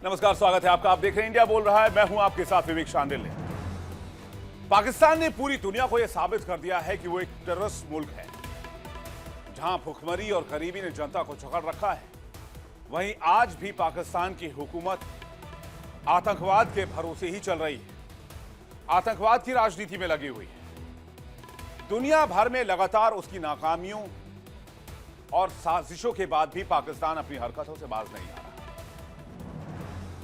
नमस्कार, स्वागत है आपका। आप देख रहे हैं इंडिया बोल रहा है। मैं हूं आपके साथ विवेक शांडिल्य। पाकिस्तान ने पूरी दुनिया को यह साबित कर दिया है कि वो एक टेररिस्ट मुल्क है। जहां भुखमरी और गरीबी ने जनता को जकड़ रखा है, वहीं आज भी पाकिस्तान की हुकूमत आतंकवाद के भरोसे ही चल रही है, आतंकवाद की राजनीति में लगी हुई है। दुनिया भर में लगातार उसकी नाकामियों और साजिशों के बाद भी पाकिस्तान अपनी हरकतों से बाज नहीं आ रहा।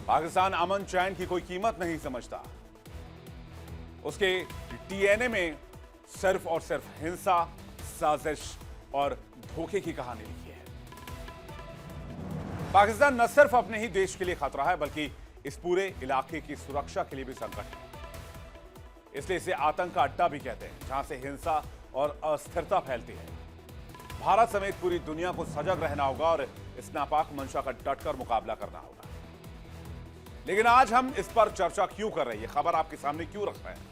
पाकिस्तान अमन चैन की कोई कीमत नहीं समझता। उसके डीएनए में सिर्फ और सिर्फ हिंसा, साजिश और धोखे की कहानी लिखी है। पाकिस्तान न सिर्फ अपने ही देश के लिए खतरा है, बल्कि इस पूरे इलाके की सुरक्षा के लिए भी संकट है। इसलिए इसे आतंक का अड्डा भी कहते हैं, जहां से हिंसा और अस्थिरता फैलती है। भारत समेत पूरी दुनिया को सजग रहना होगा और इस नापाक मंशा का डटकर मुकाबला करना होगा। लेकिन आज हम इस पर चर्चा क्यों कर रहे हैं, खबर आपके सामने क्यों रख रहे हैं?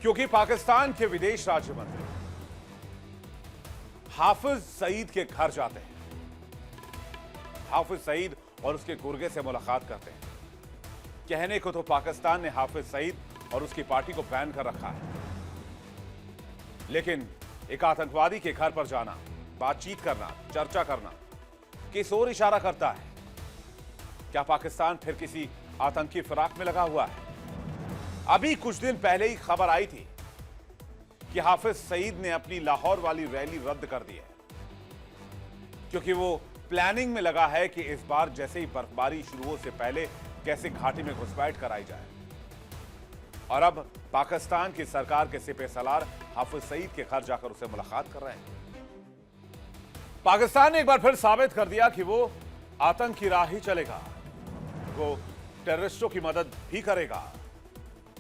क्योंकि पाकिस्तान के विदेश राज्य मंत्री हाफिज सईद के घर जाते हैं। हाफिज सईद और उसके गुर्गे से मुलाकात करते हैं। कहने को तो पाकिस्तान ने हाफिज सईद और उसकी पार्टी को बैन कर रखा है, लेकिन एक आतंकवादी के घर पर जाना, बातचीत करना, चर्चा करना किस ओर इशारा करता है? क्या पाकिस्तान फिर किसी आतंकी फिराक में लगा हुआ है? अभी कुछ दिन पहले ही खबर आई थी कि हाफिज सईद ने अपनी लाहौर वाली रैली रद्द कर दी है, क्योंकि वो प्लानिंग में लगा है कि इस बार जैसे ही बर्फबारी शुरू हो से पहले कैसे घाटी में घुसपैठ कराई जाए। और अब पाकिस्तान की सरकार के सिपह सलार हाफिज सईद के घर जाकर उससे मुलाकात कर रहे हैं। पाकिस्तान ने एक बार फिर साबित कर दिया कि वो आतंक की राह ही चलेगा, वो टेररिस्टों की मदद भी करेगा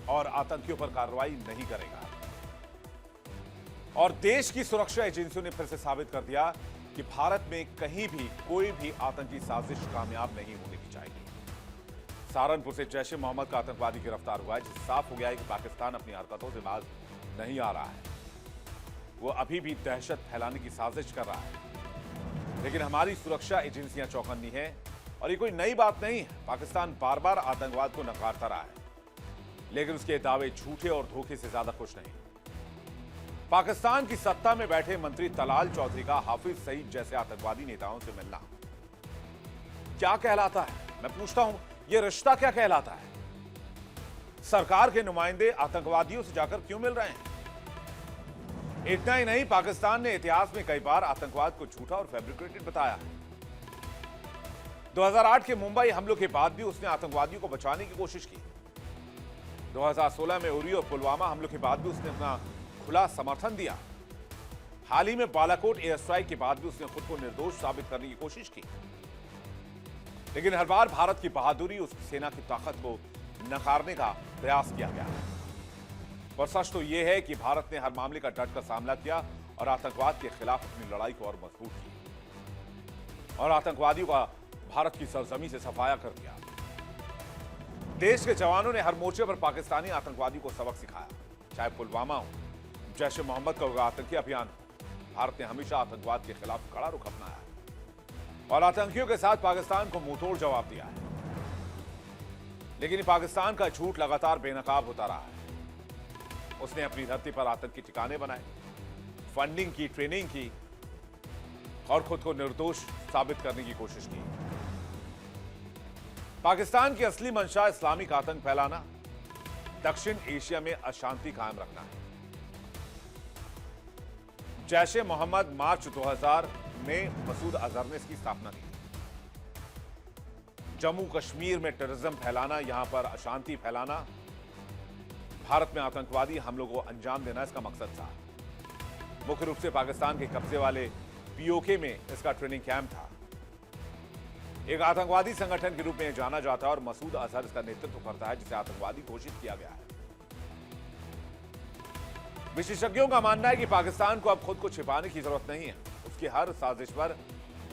और आतंकियों पर कार्रवाई नहीं करेगा। और देश की सुरक्षा एजेंसियों ने फिर से साबित कर दिया कि भारत में कहीं भी कोई भी आतंकी साजिश कामयाब नहीं होने दी जाएगी। सहारनपुर से जैश ए मोहम्मद का आतंकवादी गिरफ्तार हुआ है, जिससे साफ हो गया है कि पाकिस्तान अपनी हरकतों से बाज नहीं आ रहा है। वो अभी भी दहशत फैलाने की साजिश कर रहा है। लेकिन हमारी सुरक्षा एजेंसियां चौकन्नी है और ये कोई नई बात नहीं है। पाकिस्तान बार बार आतंकवाद को नकारता रहा है, लेकिन उसके दावे झूठे और धोखे से ज्यादा कुछ नहीं। पाकिस्तान की सत्ता में बैठे मंत्री तलाल चौधरी का हाफिज सईद जैसे आतंकवादी नेताओं से मिलना क्या कहलाता है? मैं पूछता हूं, यह रिश्ता क्या कहलाता है? सरकार के नुमाइंदे आतंकवादियों से जाकर क्यों मिल रहे हैं? इतना ही नहीं, पाकिस्तान ने इतिहास में कई बार आतंकवाद को झूठा और फैब्रिकेटेड बताया है। 2008 के मुंबई हमलों के बाद भी उसने आतंकवादियों को बचाने की कोशिश की। 2016 में उरी और पुलवामा हमलों के बाद भी उसने अपना खुला समर्थन दिया। हाल ही में बालाकोट एयर स्ट्राइक के बाद भी उसने खुद को निर्दोष साबित करने की कोशिश की। लेकिन हर बार भारत की बहादुरी, उस सेना की ताकत को नकारने का प्रयास किया गया। और सच तो यह है कि भारत ने हर मामले का डटकर सामना किया और आतंकवाद के खिलाफ अपनी लड़ाई को और मजबूत की और आतंकवादियों का भारत की सरजमी से सफाया कर दिया। देश के जवानों ने हर मोर्चे पर पाकिस्तानी आतंकवादी को सबक सिखाया। चाहे पुलवामा हो, जैश ए मोहम्मद का आतंकी अभियान हो, भारत ने हमेशा आतंकवाद के खिलाफ कड़ा रुख अपनाया है और आतंकियों के साथ पाकिस्तान को मुंहतोड़ जवाब दिया है। लेकिन पाकिस्तान का झूठ लगातार बेनकाब होता रहा है। उसने अपनी धरती पर आतंकी ठिकाने बनाए, फंडिंग की, ट्रेनिंग की और खुद को निर्दोष साबित करने की कोशिश की। पाकिस्तान की असली मंशा इस्लामिक आतंक फैलाना, दक्षिण एशिया में अशांति कायम रखना है। जैश ए मोहम्मद मार्च 2000 में मसूद अजहर ने इसकी स्थापना की। जम्मू कश्मीर में टेररिज्म फैलाना, यहां पर अशांति फैलाना, भारत में आतंकवादी हमलों को अंजाम देना इसका मकसद था। मुख्य रूप से पाकिस्तान के कब्जे वाले पीओके में इसका ट्रेनिंग कैंप था। एक आतंकवादी संगठन के रूप में जाना जाता है और मसूद अजहर इसका नेतृत्व करता है, जिसे आतंकवादी घोषित किया गया है। विशेषज्ञों का मानना है कि पाकिस्तान को अब खुद को छिपाने की जरूरत नहीं है। उसकी हर साजिश पर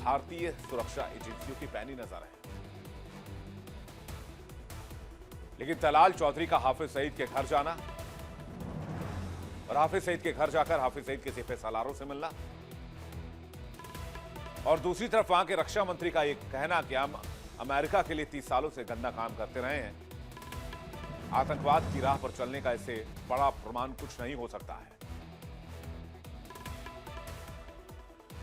भारतीय सुरक्षा एजेंसियों की पैनी नजर है। लेकिन तलाल चौधरी का हाफिज सईद के घर जाना और हाफिज सईद के घर जाकर हाफिज सईद के सिपह सालारों से मिलना और दूसरी तरफ वहां के रक्षा मंत्री का ये कहना कि हम अमेरिका के लिए 30 सालों से गंदा काम करते रहे हैं, आतंकवाद की राह पर चलने का इससे बड़ा प्रमाण कुछ नहीं हो सकता है।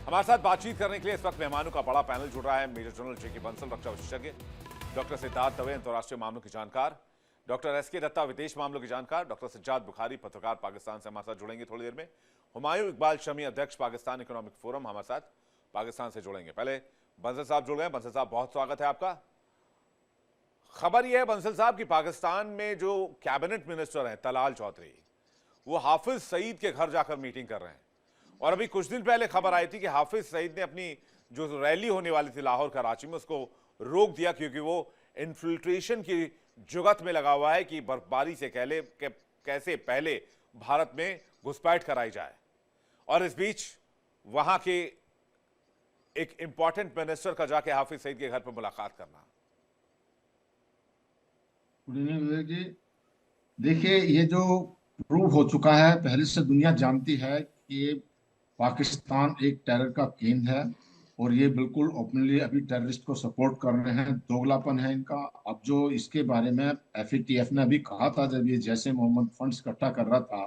हमारे साथ बातचीत करने के लिए इस वक्त मेहमानों का बड़ा पैनल जुड़ रहा है। मेजर जनरल जेके बंसल, रक्षा विशेषज्ञ, डॉक्टर सिद्धार्थ दवे, अंतर्राष्ट्रीय मामलों के जानकार, डॉक्टर एसके दत्ता, विदेश मामलों के जानकार, डॉक्टर सज्जाद बुखारी, पत्रकार, पाकिस्तान से हमारे साथ जुड़ेंगे थोड़ी देर में। हुमायूं इकबाल शमी, अध्यक्ष पाकिस्तान इकोनॉमिक फोरम, हमारे साथ पाकिस्तान से जुड़ेंगे। पहले बंसल साहब जुड़ गए। बंसल साहब, बहुत स्वागत है आपका। खबर यह है बंसल साहब कि पाकिस्तान में जो कैबिनेट मिनिस्टर हैं तलाल चौधरी, वो हाफिज सईद के घर जाकर मीटिंग कर रहे हैं। और अभी कुछ दिन पहले खबर आई थी कि हाफिज सईद ने अपनी जो रैली होने वाली थी लाहौर कराची में, उसको रोक दिया क्योंकि वो इन्फिल्ट्रेशन की जुगत में लगा हुआ है कि बर्फबारी से कैसे पहले भारत में घुसपैठ कराई जाए। और इस बीच वहां के एक इंपॉर्टेंट मिनिस्टर का जाके हाफिज सईद के घर पर मुलाकात करना। जी देखिए, ये जो प्रूव हो चुका है, पहले से दुनिया जानती है कि पाकिस्तान एक टेरर का केंद्र है और ये बिल्कुल ओपनली अभी टेररिस्ट को सपोर्ट कर रहे हैं। दोगलापन है इनका। अब जो इसके बारे में एफएटीएफ ने अभी कहा था, जब ये जैसे मोहम्मद फंड्स इकट्ठा कर रहा था,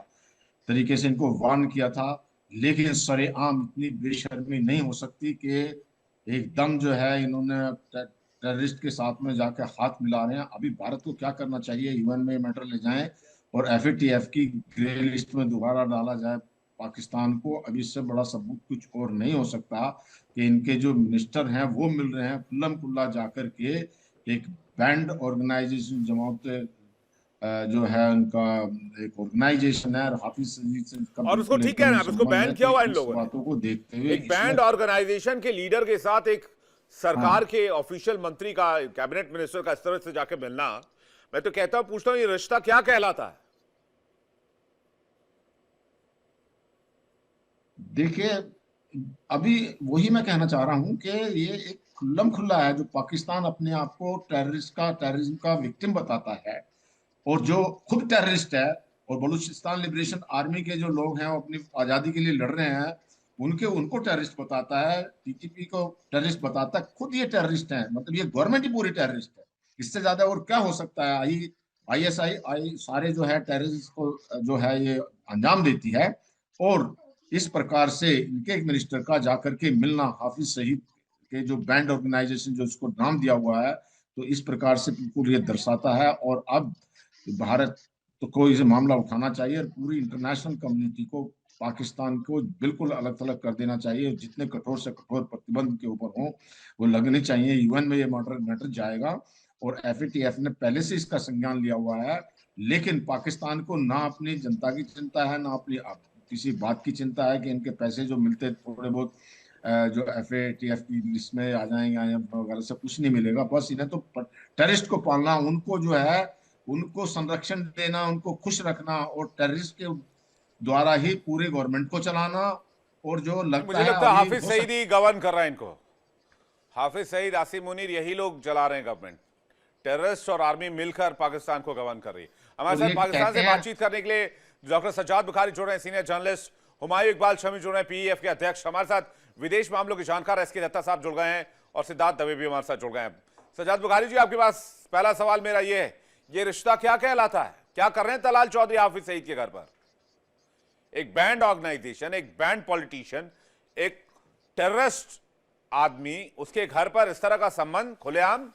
तरीके से इनको वार्न किया था, लेकिन सरेआम इतनी बेशर्मी नहीं हो सकती कि एकदम जो है इन्होंने टेररिस्ट के साथ में जाकर हाथ मिला रहे हैं। अभी भारत को क्या करना चाहिए, यूएन में मैटर ले जाएं और एफएटीएफ की ग्रे लिस्ट में दोबारा डाला जाए पाकिस्तान को। अभी इससे बड़ा सबूत कुछ और नहीं हो सकता कि इनके जो मिनिस्टर हैं वो मिल रहे हैं खुल्लम खुल्ला जाकर के एक बैंड ऑर्गेनाइजेशन, जमात जो है उनका एक ऑर्गेनाइजेशन है, हाफिज सईद से और उसको ठीक है ना, उसको बैन किया हुआ इन लोगों ने। बातों को देखते हुए एक बैंड ऑर्गेनाइजेशन के लीडर के साथ एक सरकार के ऑफिशियल मंत्री का, कैबिनेट मिनिस्टर का इस तरह से जाके मिलना, मैं तो कहता हूं, पूछता हूं, ये रिश्ता क्या कहलाता है? देखिए, अभी वही मैं कहना चाह रहा हूं कि ये एक खुल्लम खुल्ला है। जो पाकिस्तान अपने आप को टेररिज्म का विक्टिम बताता है और जो खुद टेररिस्ट है, और बलूचिस्तान लिबरेशन आर्मी के जो लोग हैं वो अपनी आज़ादी के लिए लड़ रहे हैं, उनको टेररिस्ट बताता है, टीटीपी को टेररिस्ट बताता है, खुद ये टेररिस्ट है। मतलब ये गवर्नमेंट ही पूरी टेररिस्ट है। इससे ज्यादा और क्या हो सकता है? आईएसआई सारे जो है टेररिस्ट को जो है ये अंजाम देती है। और इस प्रकार से इनके एक मिनिस्टर का जाकर के मिलना हाफिज सईद के जो बैंड ऑर्गेनाइजेशन जो इसको नाम दिया हुआ है, तो इस प्रकार से बिल्कुल ये दर्शाता है। और अब भारत तो कोई से मामला उठाना चाहिए और पूरी इंटरनेशनल कम्युनिटी को पाकिस्तान को बिल्कुल अलग थलग कर देना चाहिए। जितने कठोर से कठोर प्रतिबंध के ऊपर हो वो लगने मैटर यूएन में ये मैटर जाएगा। और एफएटीएफ ने पहले से इसका संज्ञान लिया हुआ है, लेकिन पाकिस्तान को ना अपनी जनता की चिंता है, ना अपनी किसी बात की चिंता है कि इनके पैसे जो मिलते थोड़े बहुत जो एफएटीएफ की लिस्ट में आ जाएंगे वगैरह से कुछ नहीं मिलेगा। बस इन्हें तो टेररिस्ट को पालना, उनको जो है उनको संरक्षण देना, उनको खुश रखना और टेररिस्ट के द्वारा ही पूरे गवर्नमेंट को चलाना। और जो मुझे लगता है हाफिज सईद ही गवर्न कर रहा है इनको। हाफिज सईद, आसिम मुनीर, यही लोग चला रहे हैं गवर्नमेंट। टेररिस्ट और आर्मी मिलकर पाकिस्तान को गवर्न कर रही है। हमारे साथ पाकिस्तान से बातचीत करने के लिए डॉक्टर सज्जाद बुखारी जुड़ रहे हैं, सीनियर जर्नलिस्ट। हुमायूं इकबाल शमी जुड़ रहे हैं, पीईएफ के अध्यक्ष। हमारे साथ विदेश मामलों के जानकार एसके दत्ता साहब जुड़ गए हैं और सिद्धार्थ दवे भी हमारे साथ जुड़ गए हैं। सज्जाद बुखारी जी, आपके पास पहला सवाल मेरा ये है, ये रिश्ता क्या कहलाता है? क्या कर रहे हैं तलाल चौधरी हाफिज सईद के घर पर? एक बैंड ऑर्गेनाइजेशन, एक बैंड पॉलिटिशियन, एक टेररिस्ट आदमी, उसके घर पर इस तरह का संबंध खुलेआम?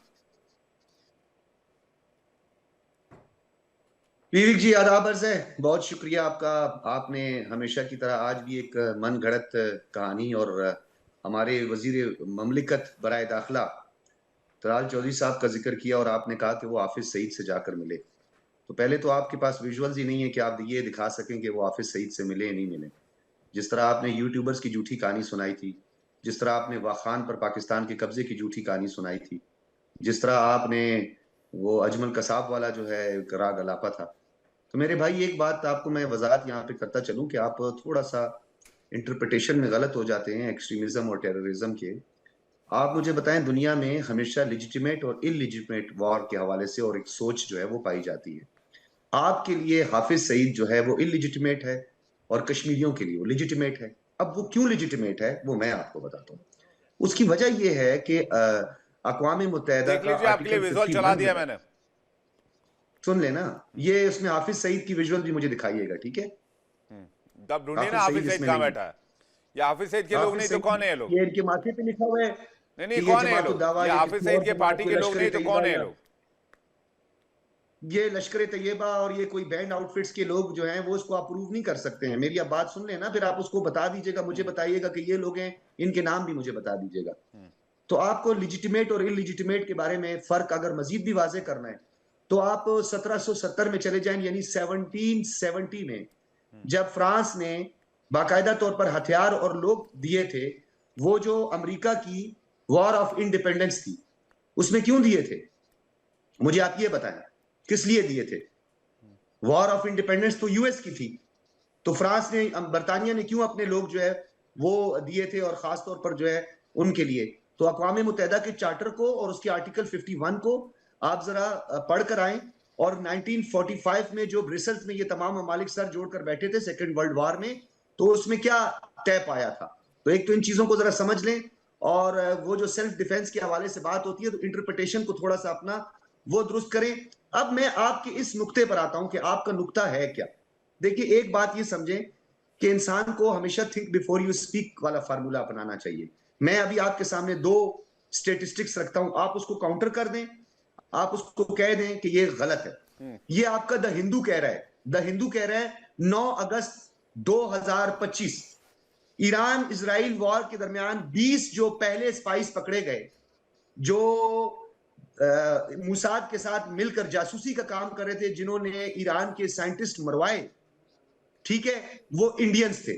पीरिक जी, आदाब अर्ज़ है। बहुत शुक्रिया आपका। आपने हमेशा की तरह आज भी एक मन गढ़ंत कहानी और हमारे वजीर ममलिकत बराए दाखिला तलाल चौधरी साहब का जिक्र किया और आपने कहा कि वो हाफिज सईद से जाकर मिले। तो पहले तो आपके पास विजुअल्स ही नहीं है कि आप ये दिखा सकें कि वो हाफिज सईद से मिले या नहीं मिले। जिस तरह आपने यूट्यूबर्स की झूठी कहानी सुनाई थी, जिस तरह आपने वाखान पर पाकिस्तान के कब्जे की झूठी कहानी सुनाई थी, जिस तरह आपने वो अजमल कसाब वाला जो है राग अलापा था, तो मेरे भाई एक बात आपको मैं वजाहत यहाँ पे करता चलूं कि आप थोड़ा सा इंटरप्रिटेशन में गलत हो जाते हैं एक्सट्रीमिज्म और टेररिज्म के। आप मुझे बताएं, दुनिया में हमेशा लेजिटिमेट और इलिजिटिमेट वॉर के हवाले से और एक सोच जो है वो पाई जाती है। आपके लिए हाफिज सईद जो है वो इलिजिटिमेट है और कश्मीरियों के लिए वो लेजिटिमेट है। अब वो क्यों लेजिटिमेट है वो मैं आपको बताता हूँ। उसकी वजह यह है कि अक़वाम मुत्तहिदा देख का लीजिए, आपके लिए आर्टिकल विजुअल चला 51 दिया है। मैंने। सुन लेना, ये उसमें हाफिज सईद की विजुअल भी मुझे दिखाइएगा, ठीक है? तब ढूंढिए ना हाफिज हाफिज सईद सईद इसमें कहाँ नहीं बैठा है। ये हाफिज सईद के लोग हाफिज नहीं तो सईद, कौन है ये लोग? ये इनके माथे पे लिखा हुआ है नहीं कि नहीं, ये कौन है ये जमात लोग? दावा ये या हाफिज किसी सईद और के जमात पार्टी को के लोग लश्कर नहीं तो तैयबा कौन है ये या लोग? ये लश्कर तैयबा और ये कोई बैंड आउटफिट्स के लोग जो हैं वो इसको अप्रूव नहीं कर सकते हैं। मेरी आप बात सुन लेना, फिर आप उसको बता दीजिएगा, मुझे बताइएगा कि ये लोग हैं, इनके नाम भी मुझे बता दीजिएगा। तो आपको लिजिटिमेट और इलिजिटिमेट के बारे में फर्क अगर मजीद भी वाजे करना है तो आप 1770 में चले जाएं, यानी 1770 में, जब फ्रांस ने बाकायदा तौर पर हथियार और लोग दिए थे, वो जो अमेरिका की वॉर ऑफ इंडिपेंडेंस थी, उसमें क्यों दिए थे मुझे आप ये बताएं, किस लिए दिए थे? वॉर ऑफ इंडिपेंडेंस तो यूएस की थी, तो फ्रांस ने, बरतानिया ने क्यों अपने लोग जो है वो दिए थे, और खास तौर पर जो है उनके लिए? तो अक़वाम मुत्तहिदा के चार्टर को और उसके आर्टिकल 51 को आप जरा पढ़ कर आए, और 1945 में जो ब्रिसल्स में ये तमाम ममालिक सर जोड़कर बैठे थे सेकेंड वर्ल्ड वॉर में, तो उसमें क्या तय पाया था। तो एक तो इन चीजों को जरा समझ लें, और वो जो सेल्फ डिफेंस के हवाले से बात होती है तो इंटरप्रिटेशन को थोड़ा सा अपना वो दुरुस्त करें। अब मैं आपके इस नुक्ते पर आता हूं कि आपका नुक्ता है क्या। देखिए, एक बात ये समझें कि इंसान को हमेशा थिंक बिफोर यू स्पीक वाला फार्मूला अपनाना चाहिए। मैं अभी आपके सामने 2 स्टेटिस्टिक्स रखता हूं, आप उसको काउंटर कर दें, आप उसको कह दें कि ये गलत है। ये आपका द हिंदू कह रहा है, द हिंदू कह रहा है 9 अगस्त 2025 ईरान इजराइल वॉर के दरमियान 20 जो पहले स्पाइस पकड़े गए, जो मुसाद के साथ मिलकर जासूसी का काम कर रहे थे, जिन्होंने ईरान के साइंटिस्ट मरवाए, ठीक है, वो इंडियंस थे।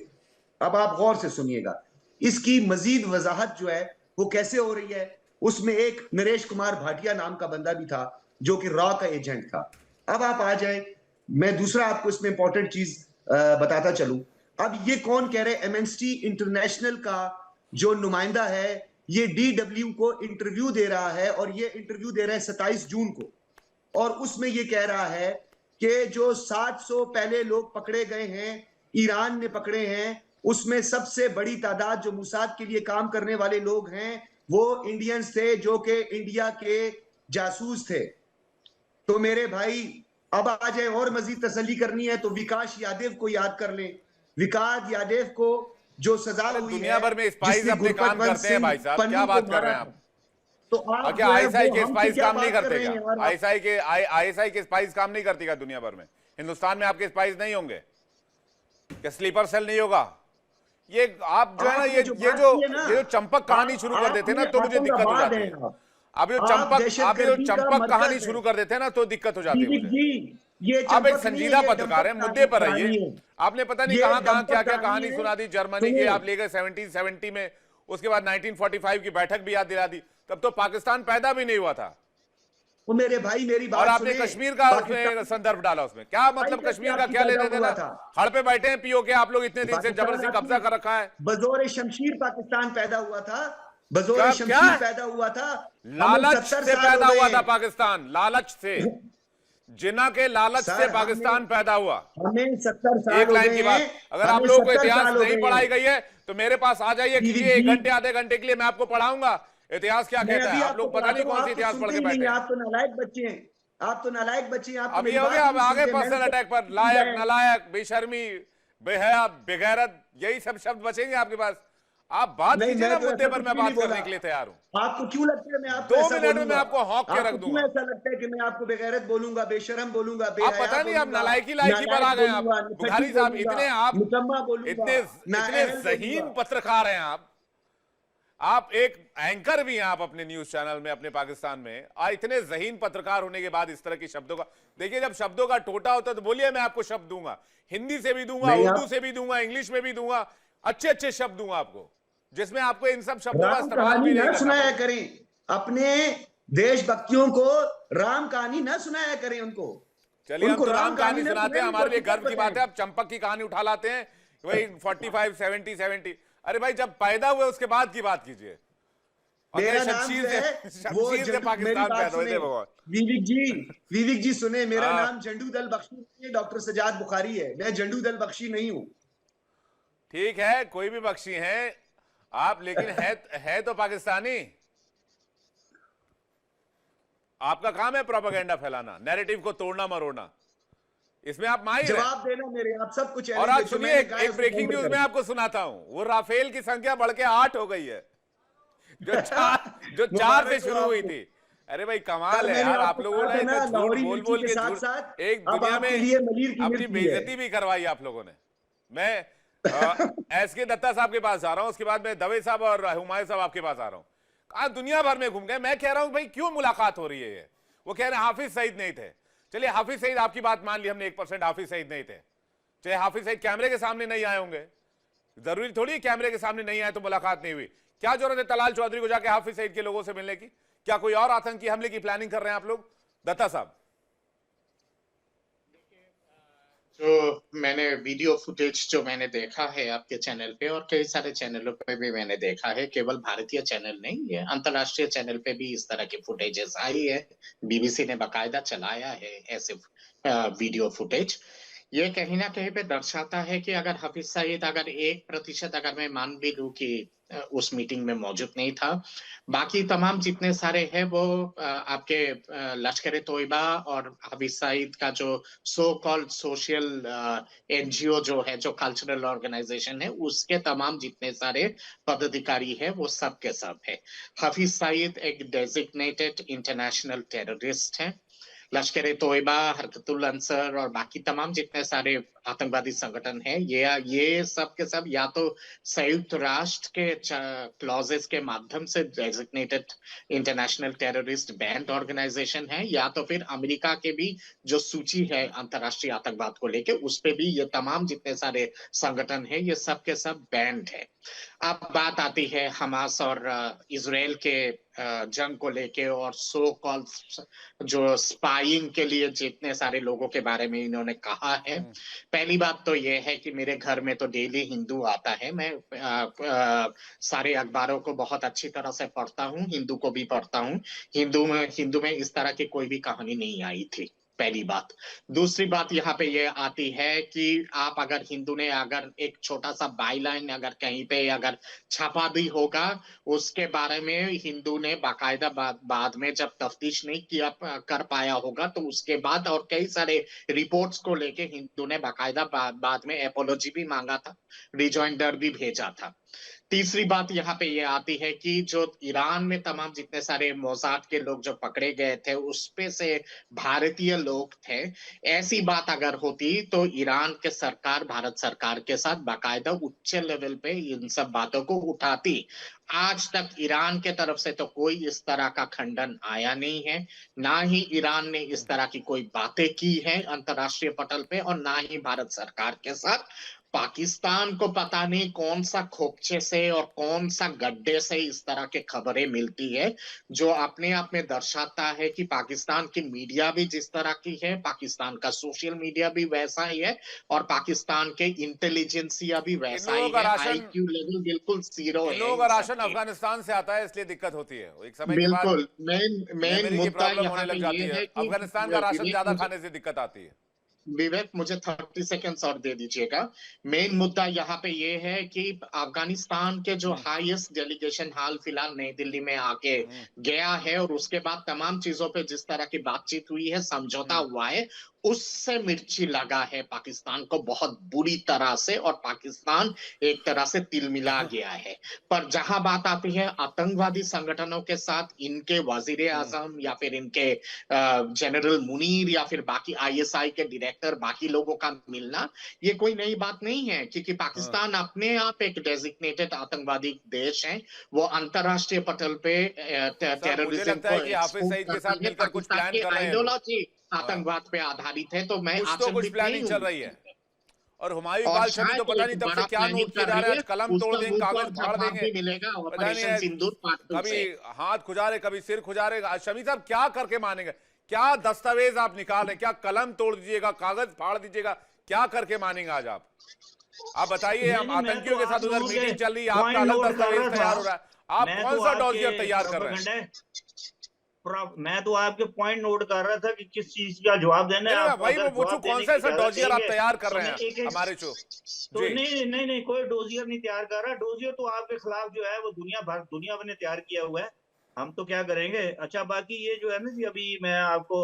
अब आप गौर से सुनिएगा, इसकी मजीद वजाहत जो है वो कैसे हो रही है। उसमें एक नरेश कुमार भाटिया नाम का बंदा भी था जो कि रॉ का एजेंट था। अब आप आ जाए, मैं दूसरा आपको इसमें इंपॉर्टेंट चीज बताता चलूं। अब ये कौन कह रहे हैं? एमनेस्टी इंटरनेशनल का जो नुमाइंदा है, ये DW को इंटरव्यू दे रहा है, और ये इंटरव्यू दे रहा है 27 जून को, और उसमें ये कह रहा है कि जो 700 पहले लोग पकड़े गए हैं, ईरान ने पकड़े हैं, उसमें सबसे बड़ी तादाद जो मुसाद के लिए काम करने वाले लोग हैं वो इंडियंस थे, जो कि इंडिया के जासूस थे। तो मेरे भाई, अब आ जाए और मजीद तसल्ली करनी है तो विकास यादव को याद कर लें। विकास यादव को जो सजा हुई दुनिया है, भर में स्पाइस जिसने अपने काम गुरबचन करते हैं सिंह भाई साहब, पन्नू क्या को बात कर रहे मारा हैं था। आप? तो और आप क्या जो है आईएसआई वो के हमसे स्पाइस क्या काम नहीं बात कर करते रहे क्या? हैं यार? आईएसआई के स्पाइस काम नहीं करती क्या दुनिया भर में? हिंदुस्तान में आपके स्पाइस नहीं होंगे क्या? स्लीपर सेल नहीं होगा? ये आप जो है ना, ये जो चंपक कहानी शुरू कर देते हैं ना, तो मुझे दिक्कत हो जाती है। अब ये चंपक कहानी शुरू कर देते हैं ना, तो दिक्कत हो जाती है मुझे। ये आप एक संजीदा पत्रकार हैं, मुद्दे पर आइए। आपने पता नहीं कहां कहां क्या क्या कहानी सुना दी। जर्मनी की आप ले गए 1770 में, उसके बाद 1945 की बैठक भी याद दिला दी। तब तो पाकिस्तान पैदा भी नहीं हुआ था। वो मेरे भाई, मेरी बात और आपने कश्मीर का उसमें संदर्भ डाला। उसमें क्या मतलब? कश्मीर का क्या लेने देना? हड़ पे बैठे हैं पीओके आप लोग, इतने दिन से जबरदस्ती कब्जा कर रखा है। बजोर शमशीर पाकिस्तान पैदा हुआ था, बजोर शमशीर पैदा हुआ था, लालच से पैदा हुआ था पाकिस्तान, लालच से, जिन्ना के लालच से पाकिस्तान पैदा हुआ। हमें 70 साल एक लाइन की बात, अगर आप लोगों को इतिहास नहीं पढ़ाई गई है तो मेरे पास आ जाइए, कीजिए 1 घंटे आधे घंटे के लिए, मैं आपको पढ़ाऊंगा इतिहास क्या कहता है। आप लोग पता नहीं कौन सी इतिहास पढ़ के बैठे हैं। आप तो नालायक बच्चे हैं, आप तो नालायक बच्चे हैं। अब ये हो गया, अब आगे पर्सनल अटैक पर। लायक, नालायक, बेशर्मी, बेहया, बेगैरत, यही सब शब्द बचेंगे आपके पास। आप बात कीजिए ना मुद्दे पर, मैं बात करने के लिए तैयार हूं। आपको क्यों लगता है मैं आपको 2 मिनट में मैं आपको हौंक के रख दूंगा। ऐसा लगता है कि मैं आपको बेगैरत बोलूंगा, बेशरम बोलूंगा, आप पता नहीं, आप नालायकी पर आ गए आप बुखारी साहब। इतने ज़हीन पत्रकार हैं आप एक एंकर भी हैं आप अपने न्यूज चैनल में, अपने पाकिस्तान में। इतने ज़हीन पत्रकार होने के बाद इस तरह के शब्दों का, देखिए जब शब्दों का टोटा होता है तो बोलिए, मैं आपको शब्द दूंगा, हिंदी से भी दूंगा, उर्दू से भी दूंगा, इंग्लिश में भी दूंगा, अच्छे अच्छे शब्द दूंगा आपको, जिसमें आपको इन सब शब्दों का इस्तेमाल भी नहीं सुनाया करें। अपने देशभक्तियों को राम कहानी ना सुनाया करें उनको। चलिए, हम तो राम कहानी सुनाते हैं, हमारे लिए गर्व की बात है। आप चंपक की कहानी उठा लाते हैं, वही 45 70। अरे भाई, जब पैदा हुए उसके बाद की बात कीजिए। मेरा नाम से पाकिस्तान पैदा हुए। विविक जी सुने, मेरा नाम झंडू दल बख्शी, डॉक्टर सजाद बुखारी है। मैं झंडू दल बख्शी नहीं हूं। ठीक है, कोई भी बख्शी हैं, आप लेकिन है तो पाकिस्तानी। आपका काम है प्रोपेगेंडा फैलाना, नैरेटिव को तोड़ना मरोड़ना, इसमें आप माहिर हैं। जवाब देना मेरे, आप सब कुछ और आज सुनिए एक ब्रेकिंग न्यूज मैं आपको सुनाता हूं। वो राफेल की संख्या बढ़ के 8 हो गई है, जो 4 से शुरू हुई थी। अरे भाई कमाल है यार, आप लोगों ने इतना झूठ बोल बोल के झूठ, एक दुनिया में अपनी बेइज्जती भी करवाई आप लोगों ने। मैं एसके दत्ता साहब के पास जा रहा हूं, उसके बाद मैं दवे साहब और हुमायूं साहब आपके पास आ रहा हूं। आज दुनिया भर में घूम गए, मैं कह रहा हूं भाई क्यों मुलाकात हो रही है ये। वो कह रहे हैं हाफिज सईद नहीं थे। चलिए हाफिज सईद, आपकी बात मान ली हमने 1% हाफिज सईद नहीं थे, चाहे हाफिज सईद कैमरे के सामने नहीं आए होंगे, जरूरी थोड़ी है कैमरे के सामने नहीं आए तो मुलाकात नहीं हुई। क्या जरूरत है तलाल चौधरी को जाके हाफिज सईद के लोगों से मिलने की? क्या कोई और आतंकी हमले की प्लानिंग कर रहे हैं आप लोग? दत्ता साहब, जो मैंने वीडियो फुटेज जो मैंने देखा है आपके चैनल पे और कई सारे चैनलों पे भी मैंने देखा है, केवल भारतीय चैनल नहीं, ये अंतरराष्ट्रीय चैनल पे भी इस तरह की फुटेजेस आई है। बीबीसी ने बाकायदा चलाया है ऐसे वीडियो फुटेज। ये कहीं ना कहीं पे दर्शाता है कि अगर हाफिज सईद अगर 1% अगर मैं मान भी लूं कि उस मीटिंग में मौजूद नहीं था, बाकी तमाम जितने सारे हैं वो आपके लश्कर तोयबा और हाफिज सईद का जो सो कॉल्ड सोशल एनजीओ जो है, जो कल्चरल ऑर्गेनाइजेशन है, उसके तमाम जितने सारे पदाधिकारी है वो सब के सब है। हाफिज सईद एक डेजिग्नेटेड इंटरनेशनल टेररिस्ट है। लश्कर तोयबा, हरकतुल अंसर और बाकी तमाम जितने सारे आतंकवादी संगठन है, ये सब के सब या तो संयुक्त राष्ट्र के क्लॉजेस के माध्यम से designated international terrorist band organisation है, या तो फिर अमेरिका के भी जो सूची है अंतरराष्ट्रीय आतंकवाद को लेके, उस पे भी ये तमाम जितने सारे संगठन है ये सब के सब बैंड है। अब बात आती है हमास और इजराइल के जंग को लेके और सो कॉल्ड जो स्पाइंग के लिए जितने सारे लोगों के बारे में इन्होंने कहा है। पहली बात तो ये है कि मेरे घर में तो डेली हिंदू आता है, मैं सारे अखबारों को बहुत अच्छी तरह से पढ़ता हूँ, हिंदू को भी पढ़ता हूँ। हिंदू में इस तरह की कोई भी कहानी नहीं आई थी, पहली बात। दूसरी बात यहाँ पे ये आती है कि आप अगर हिंदू ने अगर एक छोटा सा बाईलाइन अगर कहीं पे अगर छापा भी होगा, उसके बारे में हिंदू ने बाकायदा बाद में जब तफ्तीश नहीं किया कर पाया होगा, तो उसके बाद और कई सारे रिपोर्ट्स को लेके हिंदू ने बाकायदा बाद में एपोलॉजी भी मांगा था, रिजॉइंडर भी भेजा था। तीसरी बात यहाँ पे ये आती है कि जो ईरान में तमाम जितने सारे मोसाद के लोग जो पकड़े गए थे, उसपे से भारतीय लोग थे। ऐसी बात अगर होती तो ईरान के सरकार भारत सरकार के साथ बाकायदा उच्च लेवल पे इन सब बातों को उठाती। आज तक ईरान के तरफ से तो कोई इस तरह का खंडन आया नहीं है, ना ही ईरान ने इस तरह की कोई बातें की है अंतरराष्ट्रीय पटल पे, और ना ही भारत सरकार के साथ। पाकिस्तान को पता नहीं कौन सा खोपचे से और कौन सा गड्ढे से इस तरह के खबरें मिलती है, जो अपने आप में दर्शाता है कि पाकिस्तान की मीडिया भी जिस तरह की है, पाकिस्तान का सोशल मीडिया भी वैसा ही है, और पाकिस्तान के इंटेलिजेंसिया भी वैसा ही है। आईक्यू लेवल बिल्कुल जीरो है। लोगों का राशन अफगानिस्तान से आता है, इसलिए दिक्कत होती है। एक समय के बाद बिल्कुल मेन मुद्दा यहाँ पे ये है कि अफगानिस्तान का राशन ज्यादा खाने से दिक्कत आती है। विवेक मुझे 30 सेकेंड्स और दे दीजिएगा। मेन मुद्दा यहाँ पे ये है कि अफगानिस्तान के जो हाईएस्ट डेलीगेशन हाल फिलहाल नई दिल्ली में आके गया है, और उसके बाद तमाम चीजों पे जिस तरह की बातचीत हुई है, समझौता हुआ है, उससे मिर्ची लगा है पाकिस्तान को बहुत बुरी तरह से, और पाकिस्तान एक तरह से तिलमिला गया है। पर जहां बात आती है आतंकवादी संगठनों के साथ इनके वजीर आजम या फिर इनके जनरल मुनीर या फिर बाकी आईएसआई के डायरेक्टर बाकी लोगों का मिलना, ये कोई नई बात नहीं है, क्योंकि पाकिस्तान अपने आप एक डेजिग्नेटेड आतंकवादी देश है। वो अंतरराष्ट्रीय पटल पे टेररिज्म को आइडियोलॉजी आतंकवाद पे आधारित है। तो मैं कुछ प्लानिंग चल रही है। और हुमायूं इकबाल शमी तो पता नहीं तब से क्या नोट किया जा रहा है, कलम तोड़ देंगे, कागज फाड़ देंगे, पता नहीं कभी हाथ खुजारे कभी सिर खुजारे। शमी साहब क्या करके मानेंगे? क्या दस्तावेज आप निकाल रहे हैं? क्या कलम तोड़ दीजिएगा, कागज फाड़ दीजिएगा, क्या करके मानेंगे आज आप बताइए। हम आतंकियों के साथ उधर मीटिंग चल रही है, आपका अलग दस्तावेज तैयार हो रहा है, आप कौन सा डॉसियर तैयार कर रहे हैं? मैं तो आपके पॉइंट नोट कर रहा था कि किस चीज का जवाब देना है आपको। वही अगर वो जवाब कौन देने सा की ऐसा इजाजत डोजियर आप देंगे तैयार कर तो रहे मैं हैं एक-एक हमारे शो तो जी नहीं कोई डोजियर नहीं तैयार कर रहा। डोजियर तो आपके खिलाफ जो है वो दुनिया भर ने तैयार किया हुआ है। हम तो क्या करेंगे। अच्छा बाकी ये जो है ना जी, अभी मैं आपको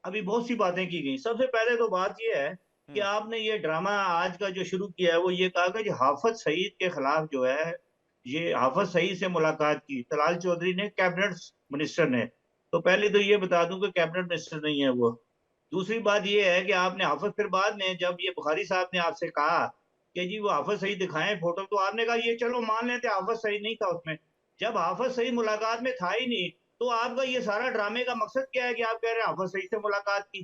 अभी बहुत सी बातें की गई। सबसे पहले तो बात ये है कि आपने ये ड्रामा आज का जो शुरू किया है वो ये कहा कि हाफिज सईद के खिलाफ जो है, ये हाफिज सईद से मुलाकात की तलाल चौधरी ने, कैबिनेट मिनिस्टर ने। तो पहले तो ये बता दूं कि कैबिनेट मिनिस्टर नहीं है वो। दूसरी बात ये है कि आपने हाफिज, फिर बाद में जब ये बुखारी साहब ने आपसे कहा कि जी वो हाफिज सईद दिखाएं फोटो, तो आपने कहा ये चलो मान लेते हाफिज सईद नहीं था उसमें। जब हाफिज सईद मुलाकात में था ही नहीं, तो आपका ये सारा ड्रामे का मकसद क्या है कि आप कह रहे हैं हाफिज सईद से मुलाकात की।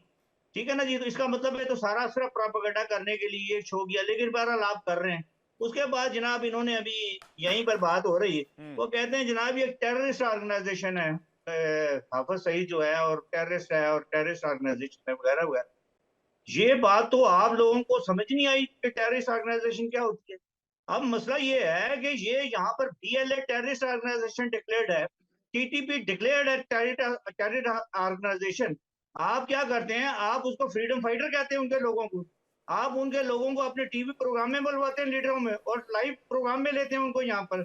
ठीक है ना जी, तो इसका मतलब है तो सारा सिर्फ प्रोपेगेंडा करने के लिए ये शो किया। लेकिन बहरहाल आप कर रहे हैं। उसके बाद जनाब इन्होंने अभी यहीं पर बात हो रही है, वो कहते हैं जनाब ये टेररिस्ट ऑर्गेनाइजेशन है, हाफिज सईद जो है और टेररिस्ट है और टेररिस्ट ऑर्गेनाइजेशन है वगैरह वगैरह। ये बात तो आप लोगों को समझ नहीं आई कि टेररिस्ट ऑर्गेनाइजेशन क्या होती है। अब मसला ये है कि ये यहाँ पर बीएलए टेररिस्ट ऑर्गेनाइजेशन डिक्लेयर्ड है, टीटीपी डिक्लेयर्ड है टेररिस्ट ऑर्गेनाइजेशन। आप क्या करते हैं, आप उसको फ्रीडम फाइटर कहते हैं उनके लोगों को। आप उनके लोगों को अपने टीवी प्रोग्राम में बुलवाते हैं लीडरों में, और लाइव प्रोग्राम में लेते हैं उनको यहाँ पर।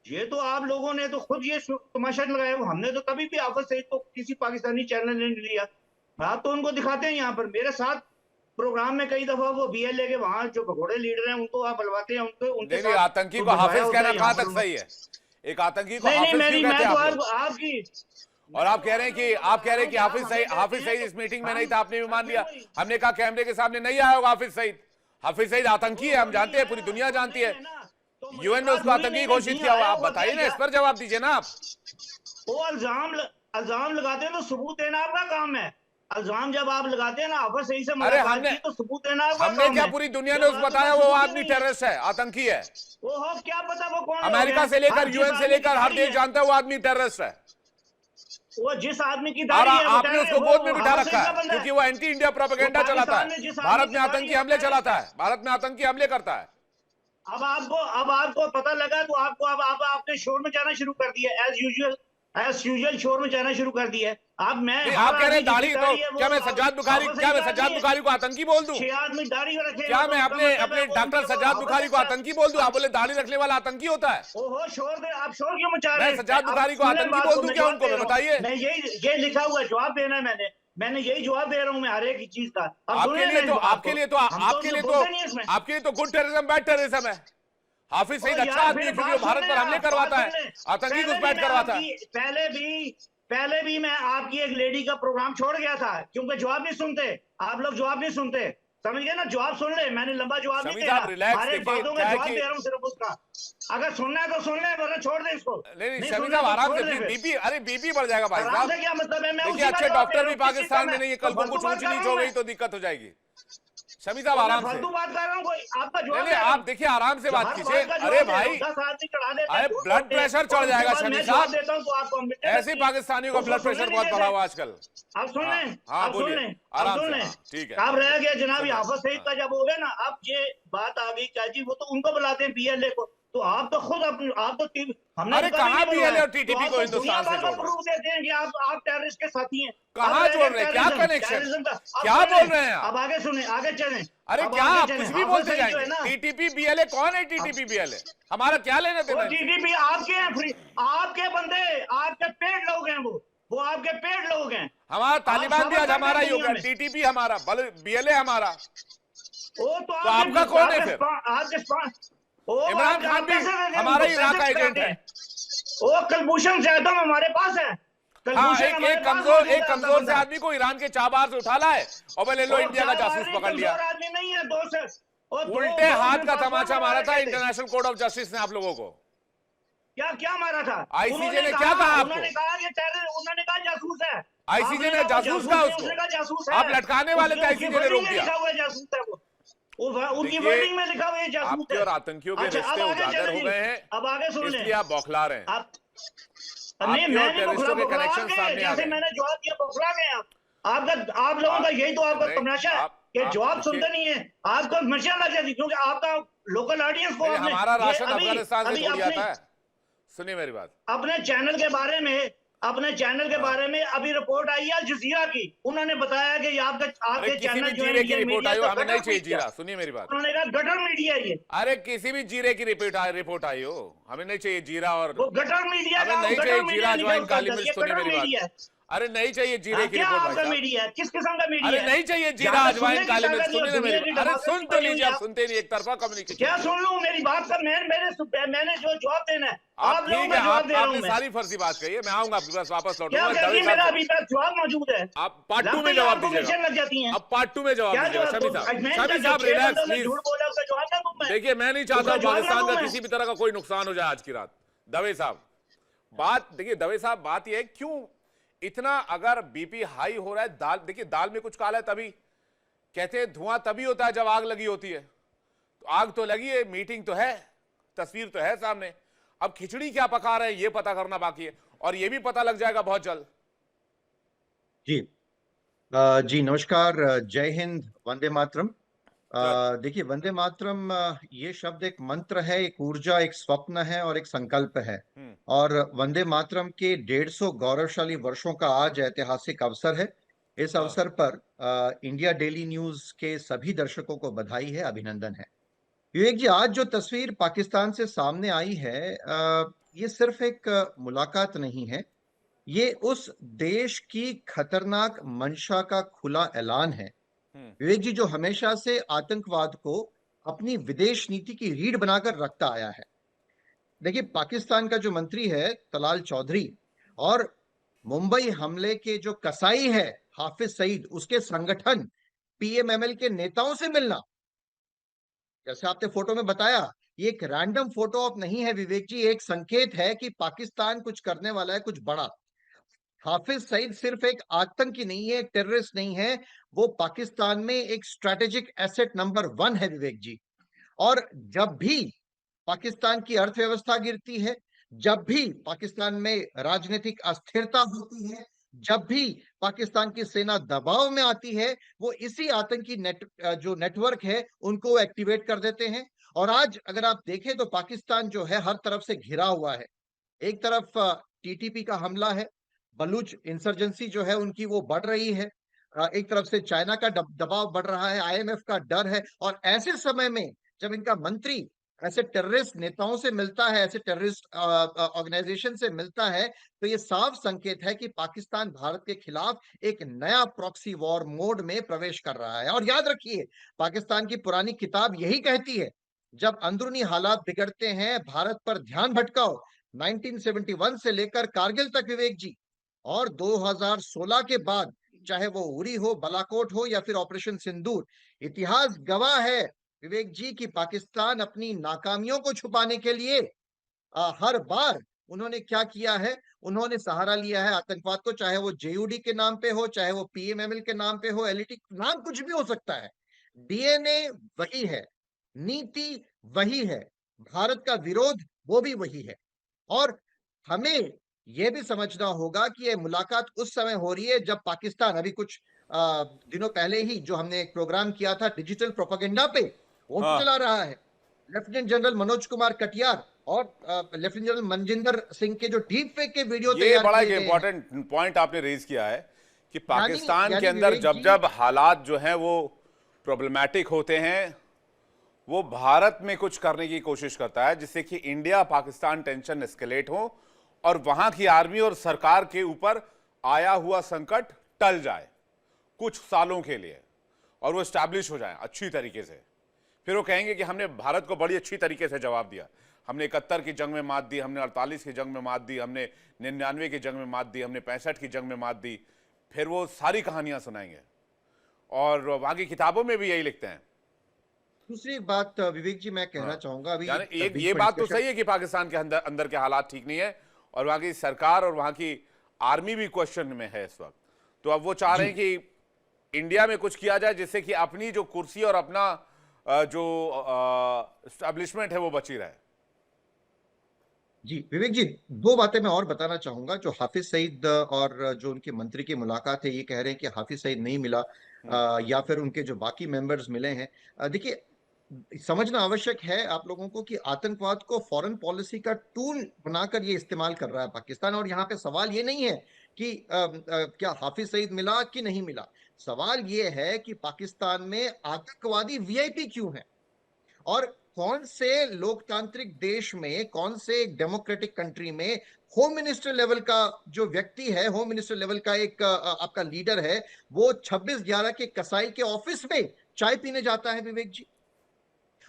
ये तो आप लोगों ने तो खुद ये तमाशा लगाया। हमने तो कभी भी हाफिज सईद को किसी पाकिस्तानी चैनल ने नहीं लिया। आप तो उनको दिखाते हैं यहाँ पर। मेरे साथ प्रोग्राम में कई दफा वो बीएलए के वहां जो भगोड़े लीडर हैं उनको आप बुलवाते हैं, उनके नहीं आतंकी को हाफिज कहना कहां तक सही है? एक आतंकी को हाफिज क्यों कहते हैं आप लोग? आपकी और आप कह रहे हैं कि हाफिज सईद इस मीटिंग में नहीं था, आपने भी मान लिया। हमने कहा कैमरे के सामने नहीं आया होगा हाफिज सईद। हाफिज सईद आतंकी है, हम जानते हैं, पूरी दुनिया जानती है। यूएन ने उसको आतंकी घोषित किया हुआ। आप बताइए ना, इस पर जवाब दीजिए ना आप। वो अल्जाम लगाते हैं तो सबूत देना आपका काम है। अल्जाम जब आप लगाते हैं ना हाफिज सईद से मुलाकात की, तो सबूत देना आपका काम है। हमने क्या पूरी दुनिया ने उसको बताया वो आदमी टेररिस्ट है, आतंकी है? वो हो क्या पता वो कौन है। अमेरिका से लेकर यूएन से लेकर हर देश जानता है वो आदमी टेररिस्ट है। वो जिस आदमी की और दाढ़ी है आपने उसको गोद में बिठा रखा है क्योंकि वो एंटी इंडिया प्रोपेगेंडा चलाता है, भारत में आतंकी हमले चलाता है, भारत में आतंकी हमले करता है। अब आपको पता लगा तो अब आपने शोर में जाना शुरू कर दिया। एज यूजुअल शोर में जाना शुरू कर दिया। आप कह रहे हैं दाढ़ी, तो क्या मैं सज्जाद बुखारी को आतंकी बोल दूं? 6 आदमी दाढ़ी रखे, क्या मैं अपने डॉक्टर सज्जाद बुखारी को आतंकी बोल दूं? आप बोले दाढ़ी रखने वाला आतंकी होता है? ओहो आप शोर क्यों मचा रहे हैं? मैं सज्जाद बुखारी को आतंकी बोल दूं क्या उनको? बताइए। मैं ये लिखा हुआ जवाब देना है। मैंने यही जवाब दे रहा हूं मैं हर एक चीज का। आपके लिए तो गुड टेररिज्म बैड टेररिज्म है। हाफिज सईद अच्छा आदमी है क्योंकि वो भारत पर हमले करवाता है, आतंकी घुसपैठ करवाता है। पहले भी मैं आपकी एक लेडी का प्रोग्राम छोड़ गया था क्योंकि जवाब नहीं सुनते आप लोग, जवाब नहीं सुनते। समझ गए ना, जवाब सुन ले। मैंने लंबा जवाब नहीं दिया, हर एक बातों का जवाब दे रहा हूं सिर्फ उसका। अगर सुनना है तो सुन ले, वरना छोड़ दे इसको। नहीं शमी साहब आराम से, बीपी बढ़ जाएगा भाई साहब। क्या मतलब है? मैं देखिए अच्छे डॉक्टर भी पाकिस्तान में नहीं है, कल को कुछ ऊंच नीच हो गई तो दिक्कत हो जाएगी। शमी साहब आराम से बात कर रहा हूँ, कोई आपका जवाब नहीं, आप देखिए आराम से बात कीजिए। अरे भाई, अरे ब्लड प्रेशर चढ़ जाएगा शमी साहब। ऐसे पाकिस्तानियों का ब्लड प्रेशर बहुत बढ़ा हुआ आजकल। आप सुन लें, हाँ बोलिए आराम से। ठीक है, आप रह गया जनाब हाफिज सईद का जब हो गया ना, अब ये बात आ गई क्या जी, वो तो उनको बुलाते हैं बीएलए को। तो आप तो खुद आप तो हमने अरे कहाँ बीएलए और टीटीपी को हिंदुस्तान से जोड़ प्रूफ देते हैं कि आप टेररिस्ट के साथी हैं। कहाँ जोड़ रहे हैं? क्या कनेक्शन, क्या बोल रहे हैं अब आगे सुने, आगे चलें। अरे क्या आप कुछ भी बोलते जाएंगे? टीटीपी बीएलए कौन है? टीटीपी बीएलए हमारा क्या लेना देना? टीटीपी आपके हैं, फ्री आपके बंदे, आपके पेड लोग हैं, वो आपके पेड लोग हैं। हमारा तालिबान भी आज हमारा ही हो गया, टीटीपी हमारा, बीएलए हमारा। तो आपका कौन है फिर? इमरान खान भी हमारा ही इराक का एजेंट है। वो कुलभूषण जाधव हमारे पास है। हाँ, एक कमजोर से आदमी को ईरान के चाबार से उठा लाए और बोले लो इंडिया का जासूस पकड़ लिया। आदमी नहीं है, दोस्त उल्टे हाथ का तमाचा मारा था इंटरनेशनल कोर्ट ऑफ जस्टिस ने आप लोगों को। क्या मारा था? आईसीजे ने क्या कहा आपको? उन्होंने कहा जासूस है। आईसीजे ने जासूस कहा उसको, आप लटकाने वाले थे, आईसीजे ने रोक दिया। जासूस है वो, उनकी वर्डिंग में लिखा हुआ है जासूस है। आपके और आतंकियों के रिश्ते उजागर हो गए हैं, अब आगे सुन लें। इसलिए आप बौखला रहे हैं। नहीं, मैं टेररिस्टों के कनेक्शन सामने आ गए। मैंने जवाब दिया, बौखला गए आप लोगों का यही तो आपका तमाशा है कि जवाब सुनते नहीं है। आपको हमेशा लग जाती क्योंकि आपका लोकल ऑडियंस को हमारा राशन अफगानिस्तान से थोड़ी आता है। सुनिए मेरी बात, अपने चैनल के बारे में अपने चैनल के बारे में अभी रिपोर्ट आई है अल जजीरा की, उन्होंने बताया कि ये आपके अरे किसी चैनल भी जो है जीरे की इंडियन रिपोर्ट मीडिया आई हो, का हमें गटर नहीं चाहिए मीडिया। जीरा, सुनिए मेरी बात। उन्होंने कहा गटर मीडिया ये, अरे किसी भी जीरे की रिपोर्ट आई हो, हमें नहीं चाहिए जीरा। और वो गटर मीडिया हमें का, नहीं गटर चाहिए मीडिया जीरा निकल ज्वाइन काली कर, मिर्च, ये सुनिए गटर मेरी मीडिया बात। है। अरे नहीं चाहिए जीरे की क्या रिपोर्ट आपका भाई साहब। मीडिया है, किस किस्म का मीडिया अरे है? नहीं चाहिए जीरा ज्यादा अजवाइन सुनने की काली मिर्च, ताकत नहीं है, सुनिए ना मेरी दुनिया की बात। अरे डमाडोल सुन की तो बनी लीजिए, हुई आप है। सुनते नहीं, एक तरफा कम्युनिकेशन। क्या सुन लूं, मेरी बात का मैंने जो जवाब देना है आप आप लोगों ठीक को है, जवाब दे रहा हूं आपने मैं। सारी फर्जी बात कही है, मैं आऊंगा आपके पास, वापस क्या लौटूंगा। क्या दवे मेरा साहब अभी तक जवाब मौजूद है? आप पार्ट 2 में लगता है जवाब आपको दीजिएगा। मिशन लग जाती हैं। अब पार्ट 2 में जवाब क्या दीजिएगा शमी साहब। शमी साहब रिलैक्स प्लीज। झूठ बोला उसका जवाब ना दूं मैं? देखिए मैं नहीं चाहता उसका जवाब पाकिस्तान ना का दूं मैं? किसी भी तरह का कोई नुकसान हो जाए आज की रात। दवे साहब बात देखिए, दवे साहब बात यह है क्यों इतना अगर बीपी हाई हो रहा है, दाल देखिए, दाल में कुछ काला है, तभी कहते हैं धुआं तभी होता है जब आग लगी होती है। तो आग तो लगी है, मीटिंग तो है, तस्वीर तो है सामने। अब खिचड़ी क्या पका रहे हैं ये पता करना बाकी है, और ये भी पता लग जाएगा बहुत जल्द। जी जी नमस्कार, जय हिंद, वंदे मातरम। देखिए, वंदे मातरम ये शब्द एक मंत्र है, एक ऊर्जा, एक स्वप्न है और एक संकल्प है। और वंदे मातरम के 150 गौरवशाली वर्षों का आज ऐतिहासिक अवसर है। इस अवसर पर इंडिया डेली न्यूज के सभी दर्शकों को बधाई है, अभिनंदन है। विवेक जी, आज जो तस्वीर पाकिस्तान से सामने आई है, ये सिर्फ एक मुलाकात नहीं है, ये उस देश की खतरनाक मंशा का खुला ऐलान है। विवेक जी, जो हमेशा से आतंकवाद को अपनी विदेश नीति की रीढ़ बनाकर रखता आया है। देखिए, पाकिस्तान का जो मंत्री है तलाल चौधरी, और मुंबई हमले के जो कसाई है हाफिज सईद, उसके संगठन पीएमएमएल के नेताओं से मिलना, जैसे आपने फोटो में बताया, ये एक रैंडम फोटो ऑप नहीं है विवेक जी, एक संकेत है कि पाकिस्तान कुछ करने वाला है, कुछ बड़ा। हाफिज सईद सिर्फ एक आतंकी नहीं है, एक टेररिस्ट नहीं है, वो पाकिस्तान में एक स्ट्रेटेजिक एसेट नंबर 1 है विवेक जी। और जब भी पाकिस्तान की अर्थव्यवस्था गिरती है, जब भी पाकिस्तान में राजनीतिक अस्थिरता होती है, जब भी पाकिस्तान की सेना दबाव में आती है, वो इसी आतंकी जो नेटवर्क है उनको एक्टिवेट कर देते हैं। और आज अगर आप देखें तो पाकिस्तान जो है हर तरफ से घिरा हुआ है। एक तरफ टीटीपी का हमला है, बलूच इंसर्जेंसी जो है उनकी वो बढ़ रही है, एक तरफ से चाइना का दबाव बढ़ रहा है, आईएमएफ का डर है। और ऐसे समय में जब इनका मंत्री ऐसे टेररिस्ट नेताओं से मिलता है, ऐसे टेररिस्ट ऑर्गेनाइजेशन से मिलता है, तो ये साफ संकेत है कि पाकिस्तान भारत के खिलाफ एक नया प्रॉक्सी वॉर मोड में प्रवेश कर रहा है। और याद रखिए, पाकिस्तान की पुरानी किताब यही कहती है, जब अंदरूनी हालात बिगड़ते हैं भारत पर ध्यान भटकाओ। 1971 से लेकर कारगिल तक विवेक जी, और 2016 के बाद, चाहे वो उरी हो, बालाकोट हो या फिर ऑपरेशन सिंदूर, इतिहास गवाह है विवेक जी कि पाकिस्तान अपनी नाकामियों को छुपाने के लिए हर बार उन्होंने क्या किया है, उन्होंने सहारा लिया है आतंकवाद को, चाहे वो जेयूडी के नाम पे हो, चाहे वो पीएमएमएल के नाम पे हो, एलईटी नाम कुछ भी हो सकता है, डीएनए वही है, नीति वही है, भारत का विरोध वो भी वही है। और हमें यह भी समझना होगा कि यह मुलाकात उस समय हो रही है जब पाकिस्तान, अभी कुछ दिनों पहले ही जो हमने एक प्रोग्राम किया था डिजिटल प्रोपेगेंडा पे, वो भी चला रहा है। लेफ्टिनेंट जनरल मनोज कुमार कटियार और लेफ्टिनेंट जनरल मनजिंदर सिंह के जो डीप फेक के वीडियो ये बड़ा एक इंपॉर्टेंट पॉइंट आपने रेज किया है कि पाकिस्तान के अंदर जब जब हालात जो हैं वो प्रॉब्लमैटिक होते हैं, वो भारत में कुछ करने की कोशिश करता है जिससे कि इंडिया पाकिस्तान टेंशन एस्केलेट हो और वहां की आर्मी और सरकार के ऊपर आया हुआ संकट टल जाए कुछ सालों के लिए और वो एस्टैब्लिश हो जाए अच्छी तरीके से। फिर वो कहेंगे कि हमने भारत को बड़ी अच्छी तरीके से जवाब दिया, हमने 71 की जंग में मात दी, हमने 48 की जंग में मात दी, हमने 99 की जंग में मात दी, हमने 65 की जंग में मात दी। फिर वो सारी कहानियां सुनाएंगे और वहां की किताबों में भी यही लिखते हैं। दूसरी एक बात विवेक जी मैं कहना चाहूंगा, अभी एक ये बात तो सही है कि पाकिस्तान के अंदर के हालात ठीक नहीं है और वहां की सरकार और वहां की आर्मी भी क्वेश्चन में है इस वक्त। तो अब वो चाह रहे हैं कि इंडिया में कुछ किया जाए जिससे कि अपनी जो कुर्सी और अपना जो एस्टैब्लिशमेंट है वो बची रहे। जी विवेक जी, दो बातें मैं और बताना चाहूंगा। जो हाफिज सईद और जो उनके मंत्री की मुलाकात है, ये कह रहे हैं कि हाफिज सईद नहीं मिला या फिर उनके जो बाकी मेंबर्स मिले हैं। देखिए, समझना आवश्यक है आप लोगों को कि आतंकवाद को फॉरेन पॉलिसी का टूल बनाकर ये इस्तेमाल कर रहा है पाकिस्तान। और यहाँ पे सवाल ये नहीं है कि क्या हाफिज सईद मिला कि नहीं मिला। सवाल ये है कि पाकिस्तान में आतंकवादी वीआईपी क्यों है, और कौन से लोकतांत्रिक देश में, कौन से एक डेमोक्रेटिक कंट्री में होम मिनिस्टर लेवल का जो व्यक्ति है, होम मिनिस्टर लेवल का एक आपका लीडर है, वो 26/11 के कसाई के ऑफिस में चाय पीने जाता है विवेक जी।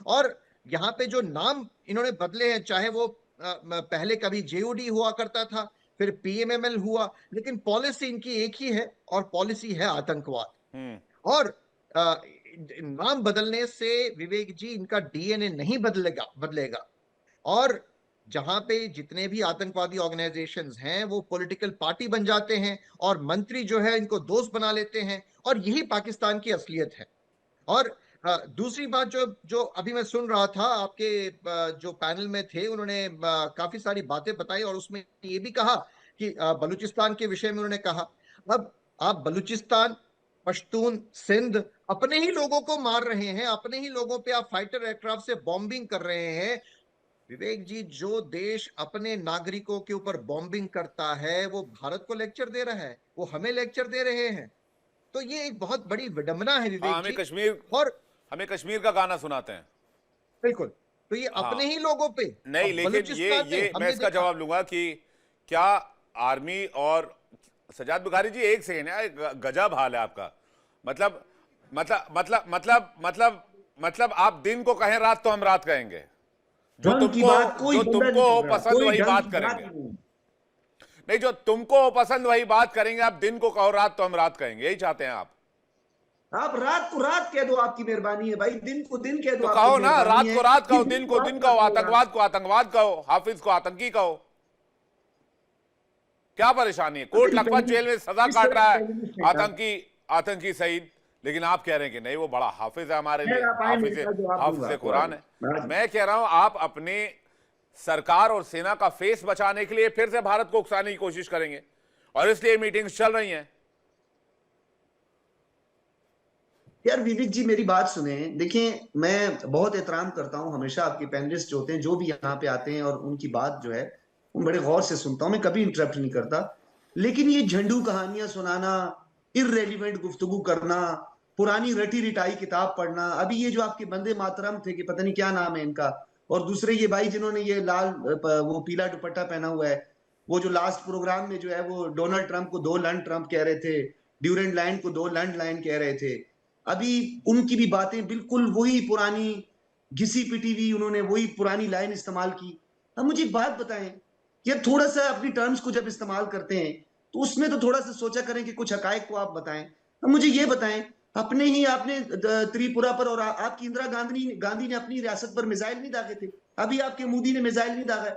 और यहाँ पे जो नाम इन्होंने बदले हैं, चाहे वो पहले कभी जेओडी हुआ करता था, फिर पीएमएमएल हुआ, लेकिन पॉलिसी इनकी एक ही है, और पॉलिसी है आतंकवाद। और नाम बदलने से विवेक जी इनका डीएनए नहीं बदलेगा। और जहां पे जितने भी आतंकवादी ऑर्गेनाइजेशंस हैं वो पॉलिटिकल पार्टी बन जाते हैं, और मंत्री जो है इनको दोस्त बना लेते हैं, और यही पाकिस्तान की असलियत है। और दूसरी बात जो अभी मैं सुन रहा था, आपके जो पैनल में थे उन्होंने काफी सारी बातें बताई, और उसमें ये भी कहा कि बलूचिस्तान के विषय में उन्होंने कहा, अब आप बलूचिस्तान, पश्तून, सिंध अपने ही लोगों को मार रहे हैं, अपने ही लोगों पे आप फाइटर एयरक्राफ्ट से बॉम्बिंग कर रहे हैं। विवेक जी, जो देश अपने नागरिकों के ऊपर बॉम्बिंग करता है वो भारत को लेक्चर दे रहा है, वो हमें लेक्चर दे रहे हैं। तो ये एक बहुत बड़ी विडंबना है विवेक जी। हमें कश्मीर का गाना सुनाते हैं। बिल्कुल, तो ये अपने ही लोगों पे नहीं, लेकिन ये मैं इसका जवाब लूंगा कि क्या आर्मी और सजाद बुखारी जी, एक सेकेंड यार, गजब हाल है आपका। मतलब आप दिन को कहें रात तो हम रात कहेंगे, जो तुमको पसंद वही बात करेंगे। नहीं, जो तुमको पसंद वही बात करेंगे। आप दिन को कहो रात तो हम रात कहेंगे, यही चाहते हैं आप रात को रात कह दो, आपकी मेहरबानी है भाई। दिन को दिन कह दो, तो कहो ना, रात को रात कहो, दिन को दिन कहो, आतंकवाद को आतंकवाद कहो, हाफिज को आतंकी कहो। क्या परेशानी है? कोर्ट लखपत जेल में सजा काट रहा है आतंकी सईद, लेकिन आप कह रहे हैं कि नहीं वो बड़ा हाफिज है हमारे लिए, हाफिज कुरान है। मैं कह रहा हूं आप अपने सरकार और सेना का फेस बचाने के लिए फिर से भारत को उकसाने की कोशिश करेंगे, और इसलिए मीटिंग्स चल रही हैं। यार विवेक जी, मेरी बात सुने। देखिए, मैं बहुत एहतराम करता हूं हमेशा आपके पैनलिस्ट जो होते हैं, जो भी यहाँ पे आते हैं, और उनकी बात जो है वो बड़े गौर से सुनता हूं, मैं कभी इंटरप्ट नहीं करता। लेकिन ये झंडू कहानियां सुनाना, इररेलीवेंट गुफ्तगू करना, पुरानी रटी रिटाई किताब पढ़ना, अभी ये जो आपके बंदे मातरम थे कि पता नहीं क्या नाम है इनका, और दूसरे ये भाई जिन्होंने ये लाल वो पीला दुपट्टा पहना हुआ है, वो जो लास्ट प्रोग्राम में जो है वो डोनाल्ड ट्रंप को 2 लंड ट्रंप कह रहे थे, ड्यूरेंट लाइन को 2 लंड लाइन कह रहे थे। अभी उनकी भी बातें बिल्कुल वही पुरानी घिसी पिटी हुई, उन्होंने वही पुरानी लाइन इस्तेमाल की। अब मुझे एक बात बताएं, यार थोड़ा सा अपनी टर्म्स को जब इस्तेमाल करते हैं तो उसमें तो थोड़ा सा सोचा करें कि कुछ हकायक को आप बताएं। अब मुझे ये बताएं, आपने त्रिपुरा पर और आपकी इंदिरा गांधी ने अपनी रियासत पर मिसाइल नहीं दागे थे, अभी आपके मोदी ने मिसाइल नहीं दागा।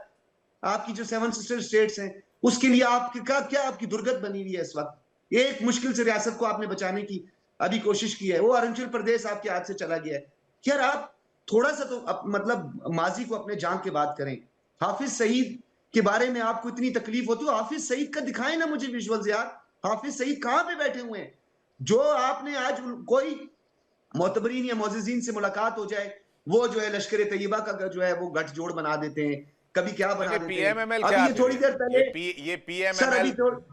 आपकी जो 7 सिस्टर स्टेट्स हैं उसके लिए आपकी क्या आपकी दुर्गत बनी हुई है इस वक्त। एक मुश्किल से रियासत को आपने बचाने की अभी कोशिश की है, वो अरुणाचल प्रदेश आपके हाथ से चला गया है। यार आप थोड़ा सा तो मतलब माजी को अपने जान के बात करें। हाफिज सईद के बारे में आपको इतनी तकलीफ होती है, हाफिज सईद का दिखाएं ना मुझे विजुअल्स यार। हाफिज सईद कहां पे बैठे हुए हैं? जो आपने आज कोई मोतबरीन या मोअज़्ज़िज़ीन से मुलाकात हो जाए, वो जो है लश्कर तैयबा का जो है वो गठजोड़ बना देते हैं, कभी क्या बना देते हैं। पीएमएमएल अभी ये थोड़ी देर पहले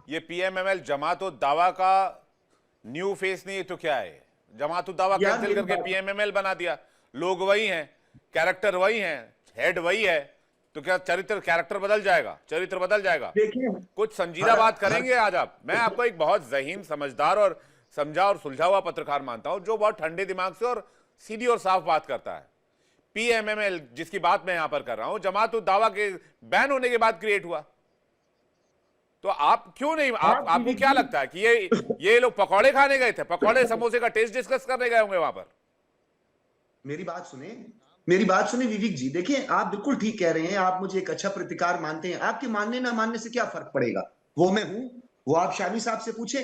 ये पीएमएमएल जमात उद दावा का न्यू फेस नहीं है तो क्या है? जमात उद दावा कैंसिल करके पीएमएमएल बना दिया। लोग वही हैं, कैरेक्टर वही हैं, हेड वही है, तो क्या कैरेक्टर बदल जाएगा? चरित्र बदल जाएगा? कुछ संजीदा बात करेंगे आज आप। मैं आपको एक बहुत ज़हीन, समझदार और समझा और सुलझा हुआ पत्रकार मानता हूं, जो बहुत ठंडे दिमाग से और सीधी और साफ बात करता है। पीएमएमएल जिसकी बात मैं यहां पर कर रहा हूं, जमात उद दावा के बैन होने के बाद क्रिएट हुआ, तो आप क्यों नहीं, आपको क्या लगता है कि ये लोग पकौड़े खाने गए थे? पकौड़े समोसे का टेस्ट डिस्कस करने गए होंगे वहां पर? मेरी बात सुने विवेक जी। देखिए, आप बिल्कुल ठीक कह रहे हैं, आप मुझे एक अच्छा प्रतिकार मानते हैं। आपके मानने ना मानने से क्या फर्क पड़ेगा? वो मैं हूं, वो आप शामी साहब से पूछे।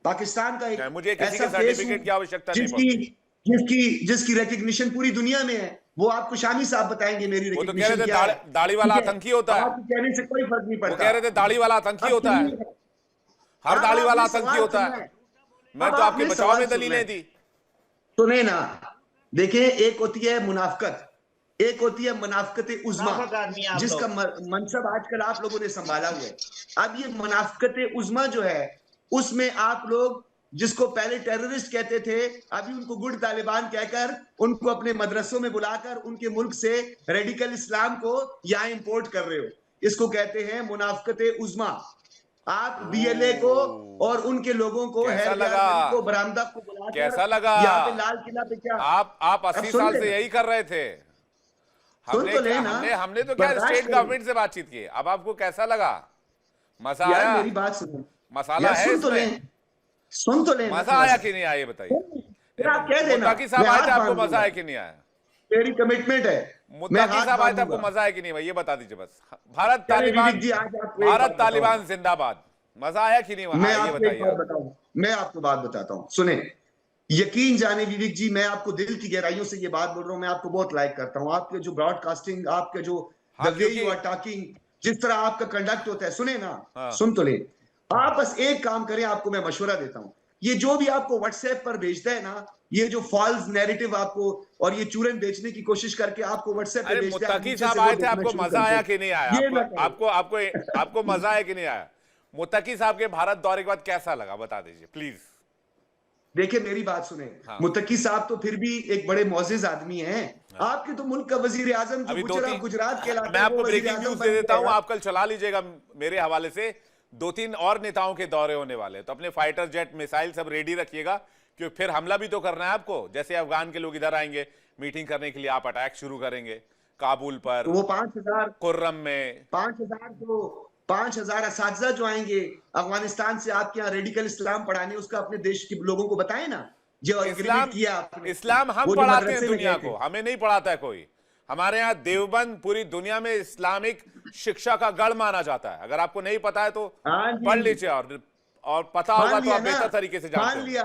पाकिस्तान का एक मुझे किसी के सर्टिफिकेट की आवश्यकता नहीं, जिसकी रिकॉग्निशन पूरी दुनिया में है, वो आपको शामी साहब बताएंगे। मेरी वो तो कह रहे थे दाढ़ी वाला आतंकी होता है, आपके कहने से कोई फर्क नहीं पड़ता। वो कह रहे थे दाढ़ी वाला आतंकी होता है, हर दाढ़ी वाला आतंकी होता है। मैं तो आपके बचाव में दलीलें दी। सुने ना, देखिए, एक होती है मुनाफकत, एक होती है मुनाफकत उज़्मा, मुनाफिक आदमी हैं आप जिसका लोग। मनसब आजकल आप लोगों ने संभाला हुआ है। अब ये मुनाफकत उज़्मा जो है, उसमें आप लोग जिसको पहले टेररिस्ट कहते थे, अभी उनको गुड तालिबान कहकर उनको अपने मदरसों में बुलाकर उनके मुल्क से रेडिकल इस्लाम को यहाँ इंपोर्ट कर रहे हो। इसको कहते हैं मुनाफकत उज़्मा। आप बीएलए को और उनके लोगों को, कैसा हैर लगा? को, बरामदा को बुलाकर कैसा लगा? यहाँ पे लाल किला पे क्या आप अब 80 सुन साल ले से ना। यही कर रहे थे। सुन हमने तो क्या, लेना, हमने तो क्या बर्दाश्त स्टेट करो। गवर्नमेंट से बातचीत की। अब आपको कैसा लगा? मजा यार आया? मेरी बात सुनो, मसाला यार है सुन तो ले, इसमें? सुन तो लेना मजा थोड़ा आया सा। कि नहीं आया ये बताइए। फिर आप कह देना, मुत्ताकी साहब मैं आए हाथ थे, आपको बांध मजा दूंगा। आया कि नहीं आया? मेरी कमिटमेंट है, मैं मुत्ताकी हाथ साहब आए थे, बांध आपको दूंगा। मजा आया कि नहीं भाई ये बता दीजिए बस। भारत चलिए तालिबान, विवेक जी, आज आपको एक बात भारत बताऊं। तालिबान जिंदाबाद, मजा आया कि नहीं मैं आया ये आपको एक बताइए बात आप। बताऊं, मैं आपको बात बताता हूं, सुने। यकीन जाने विवेक जी, मैं आपको दिल की गहराइयों से ये बात बोल रहा हूं, मैं आपको बहुत लाइक करता हूं। आपके जो ब्रॉडकास्टिंग, आपके जो हाँ, द वे क्योंकि यू आर टॉकिंग, जिस तरह आपका कंडक्ट होता है, सुने ना, हाँ। सुन तो ले। आप बस एक काम करें, आपको मैं मशवरा देता हूं, ये जो भी आपको व्हाट्सएप पर भेजता है ना, ये जो फॉल्स नैरेटिव आपको और ये चूरन बेचने की कोशिश करके आपको व्हाट्सएप पे अरे भेजता है, आप मुत्ताकी नीचे साहब से वो आए थे, देखना आपको शुरू मजा कर आया दो। कि नहीं आया? ये आपको ना करो। आपको आपको आपको मजा आया कि नहीं आया? मुत्ताकी साहब के भारत दौरे के बाद कैसा लगा बता दीजिए प्लीज। देखिए मेरी बात सुने, हाँ। मुत्तकी साहब तो फिर भी एक बड़े मोअज़्ज़िज़ आदमी हैं। आपके तो मुल्क का वजीर आजम जो अभी गुजरात कहलाता मैं है, आपको वो वजीर ब्रेकिंग आजम न्यूज बन दे देता हूं, जाएगा। आप कल चला लीजिएगा मेरे हवाले से। 2-3 और नेताओं के दौरे होने वाले हैं, तो अपने फाइटर जेट, मिसाइल सब रेडी रखिएगा, क्योंकि फिर हमला भी तो करना है आपको। जैसे अफगान के लोग इधर आएंगे मीटिंग करने के लिए, आप अटैक शुरू करेंगे काबुल पर, तो वो 5,000 कुर्रम में। 5,000 असातिज़ा जो आएंगे अफगानिस्तान से आपके यहाँ रेडिकल इस्लाम पढ़ाने, उसका अपने देश के लोगों को बताए ना, जो एग्रीमेंट किया आपने। इस्लाम हम वो जो पढ़ाते हैं मदरसे में दुनिया गए थे। को, हमें नहीं पढ़ाता है कोई। हमारे यहाँ देवबंद पूरी दुनिया में इस्लामिक शिक्षा का गढ़ माना जाता है। अगर आपको नहीं पता है तो हाँ जी। पढ़ लीजिए, और पता होगा मान तो लिया आप ना, बेहतर तरीके से जानते मान हो। लिया।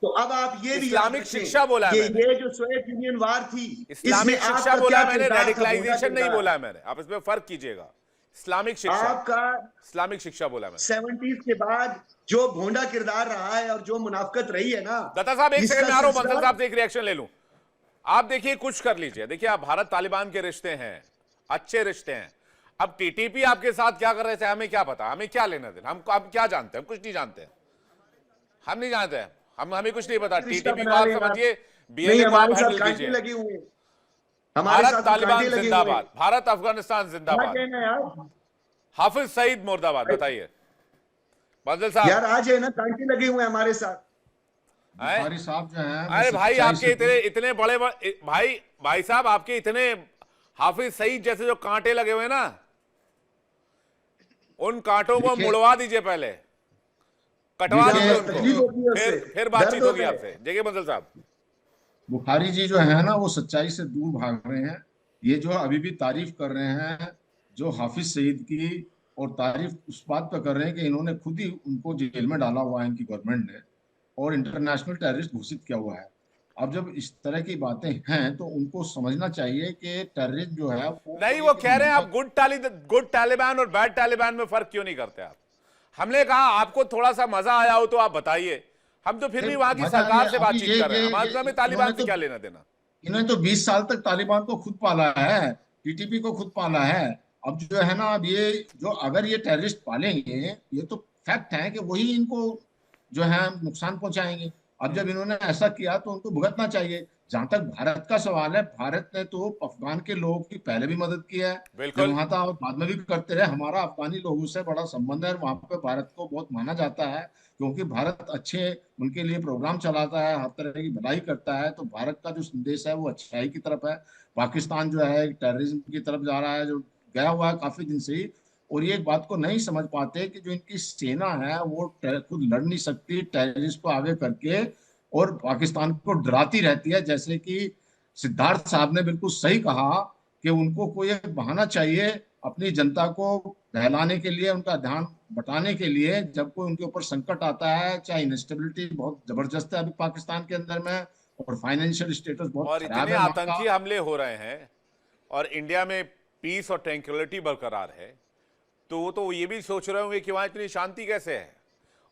तो अब आप ये भी इस्लामिक याद रखें शिक्षा बोला है कि मैंने। ये जो सोवियत यूनियन वार थी, इस्लामिक इसमें शिक्षा आपका बोला क्या है मैंने, किरदार था, रेडिकलाइजेशन भोगा नहीं किरदार। बोला है मैंने। आप इसमें फर्क कीजिएगा। इस्लामिक शिक्षा, आपका इस्लामिक शिक्षा बोला मैंने। 70s के बाद जो भोंडा किरदार रहा है और जो मुनाफकत रही है ना, दत्ता साहब एक इसका सेकंड में आ रहा हूं, बंसल सिलसिला- साहब से एक रिएक्शन ले लूं। आप देखिए, कुछ कर लीजिए। देखिए, आप भारत तालिबान के रिश्ते हैं, अच्छे रिश्ते हैं। अब टीटीपी आपके साथ क्या कर रहे थे हमें क्या पता, हमें क्या लेना देना। हम क्या जानते हैं? हम कुछ नहीं जानते हैं, हम नहीं जानते हैं, हमें कुछ नहीं पता। रिश्ता टीटीपी को बना आप रहे हैं समझिए, नहीं, बीएलए को आप हमारे साथ हैंडल कांटे कीजिए। लगे हुए हैं। हमारे भारत साथ तालिबान कांटे लगे हुए जिंदाबाद, हैं। भारत अफगानिस्तान आ जिंदाबाद, जाए ना यार, हाफिज सईद मुर्दाबाद। बताइए बंसल साहब। यार आ जाए ना, कांटे लगे हुए हैं हमारे साथ। बुखारी साहब जो हैं वो अरे भाई, सच्चाई आपके से इतने इतने बड़े भाई साहब, आपके इतने हाफिज सईद जैसे जो कांटे लगे हुए हैं ना, उन कांटों को देखिए- मुड़वा दीजिए, पहले कटवा देखिए, दीजिए तकलीफ उनको, होती है उससे, फिर बातचीत दर्द होगी होता है। आपसे। देखिए बंसल साहब, बुखारी जी जो है ना वो सच्चाई से दूर भाग रहे हैं। ये जो अभी भी तारीफ कर रहे हैं जो हाफिज सईद की, और तारीफ उस बात पर कर रहे हैं कि इन्होंने खुद ही उनको जेल में डाला हुआ है इनकी गवर्नमेंट ने, और इंटरनेशनल टेररिस्ट घोषित किया हुआ है। अब जब इस तरह की बातें हैं तो उनको समझना चाहिए कि टेररिस्ट जो है नहीं, वो कह रहे हैं आप गुड तालिबान और बैड तालिबान में फर्क क्यों नहीं करते आप? हमने कहा आपको थोड़ा सा मजा आया हो तो आप बताइए। हम तो फिर भी वहां की मजा सरकार नहीं, से अभी बातचीत कर रहे हैं, हमारे हमें तालिबान इन्होंने से तो- क्या लेना देना। इन्होंने तो 20 साल तक तालिबान को खुद पाला है, टीटीपी को खुद पाला है। अब जो है ना, अब ये जो अगर ये टेररिस्ट पालेंगे, ये तो फैक्ट है कि वही इनको जो है नुकसान पहुंचाएंगे। अब जब इन्होंने ऐसा किया तो उनको भुगतना चाहिए। जहां तक भारत का सवाल है, भारत ने तो अफगान के लोगों की पहले भी मदद की है, बिल्कुल। जब वहां था, और बाद में भी करते रहे। हमारा अफगानी लोगों से बड़ा संबंध है, वहां पे भारत को बहुत माना जाता है, क्योंकि भारत अच्छे उनके लिए प्रोग्राम चलाता है, हर तरह की भलाई करता है। तो भारत का जो संदेश है वो अच्छाई की तरफ है। पाकिस्तान जो है टेररिज्म की तरफ जा रहा है, जो गया हुआ है काफी दिन से ही। और ये एक बात को नहीं समझ पाते कि जो इनकी सेना है वो खुद लड़ नहीं सकती टेररिस्ट को आगे करके, और पाकिस्तान को डराती रहती है। जैसे कि सिद्धार्थ साहब ने बिल्कुल सही कहा कि उनको कोई एक बहाना चाहिए अपनी जनता को बहलाने के लिए, उनका ध्यान बटाने के लिए, जब कोई उनके ऊपर संकट आता है। चाहे इंस्टेबिलिटी बहुत जबरदस्त है अभी पाकिस्तान के अंदर में, और फाइनेंशियल स्टेटस बहुत और खराब इतने है वहाँ का। आतंकी हमले हो रहे हैं और इंडिया में पीस और ट्रैंक्विलिटी बरकरार है, तो वो तो ये भी सोच रहे होंगे कि वहां इतनी शांति कैसे है।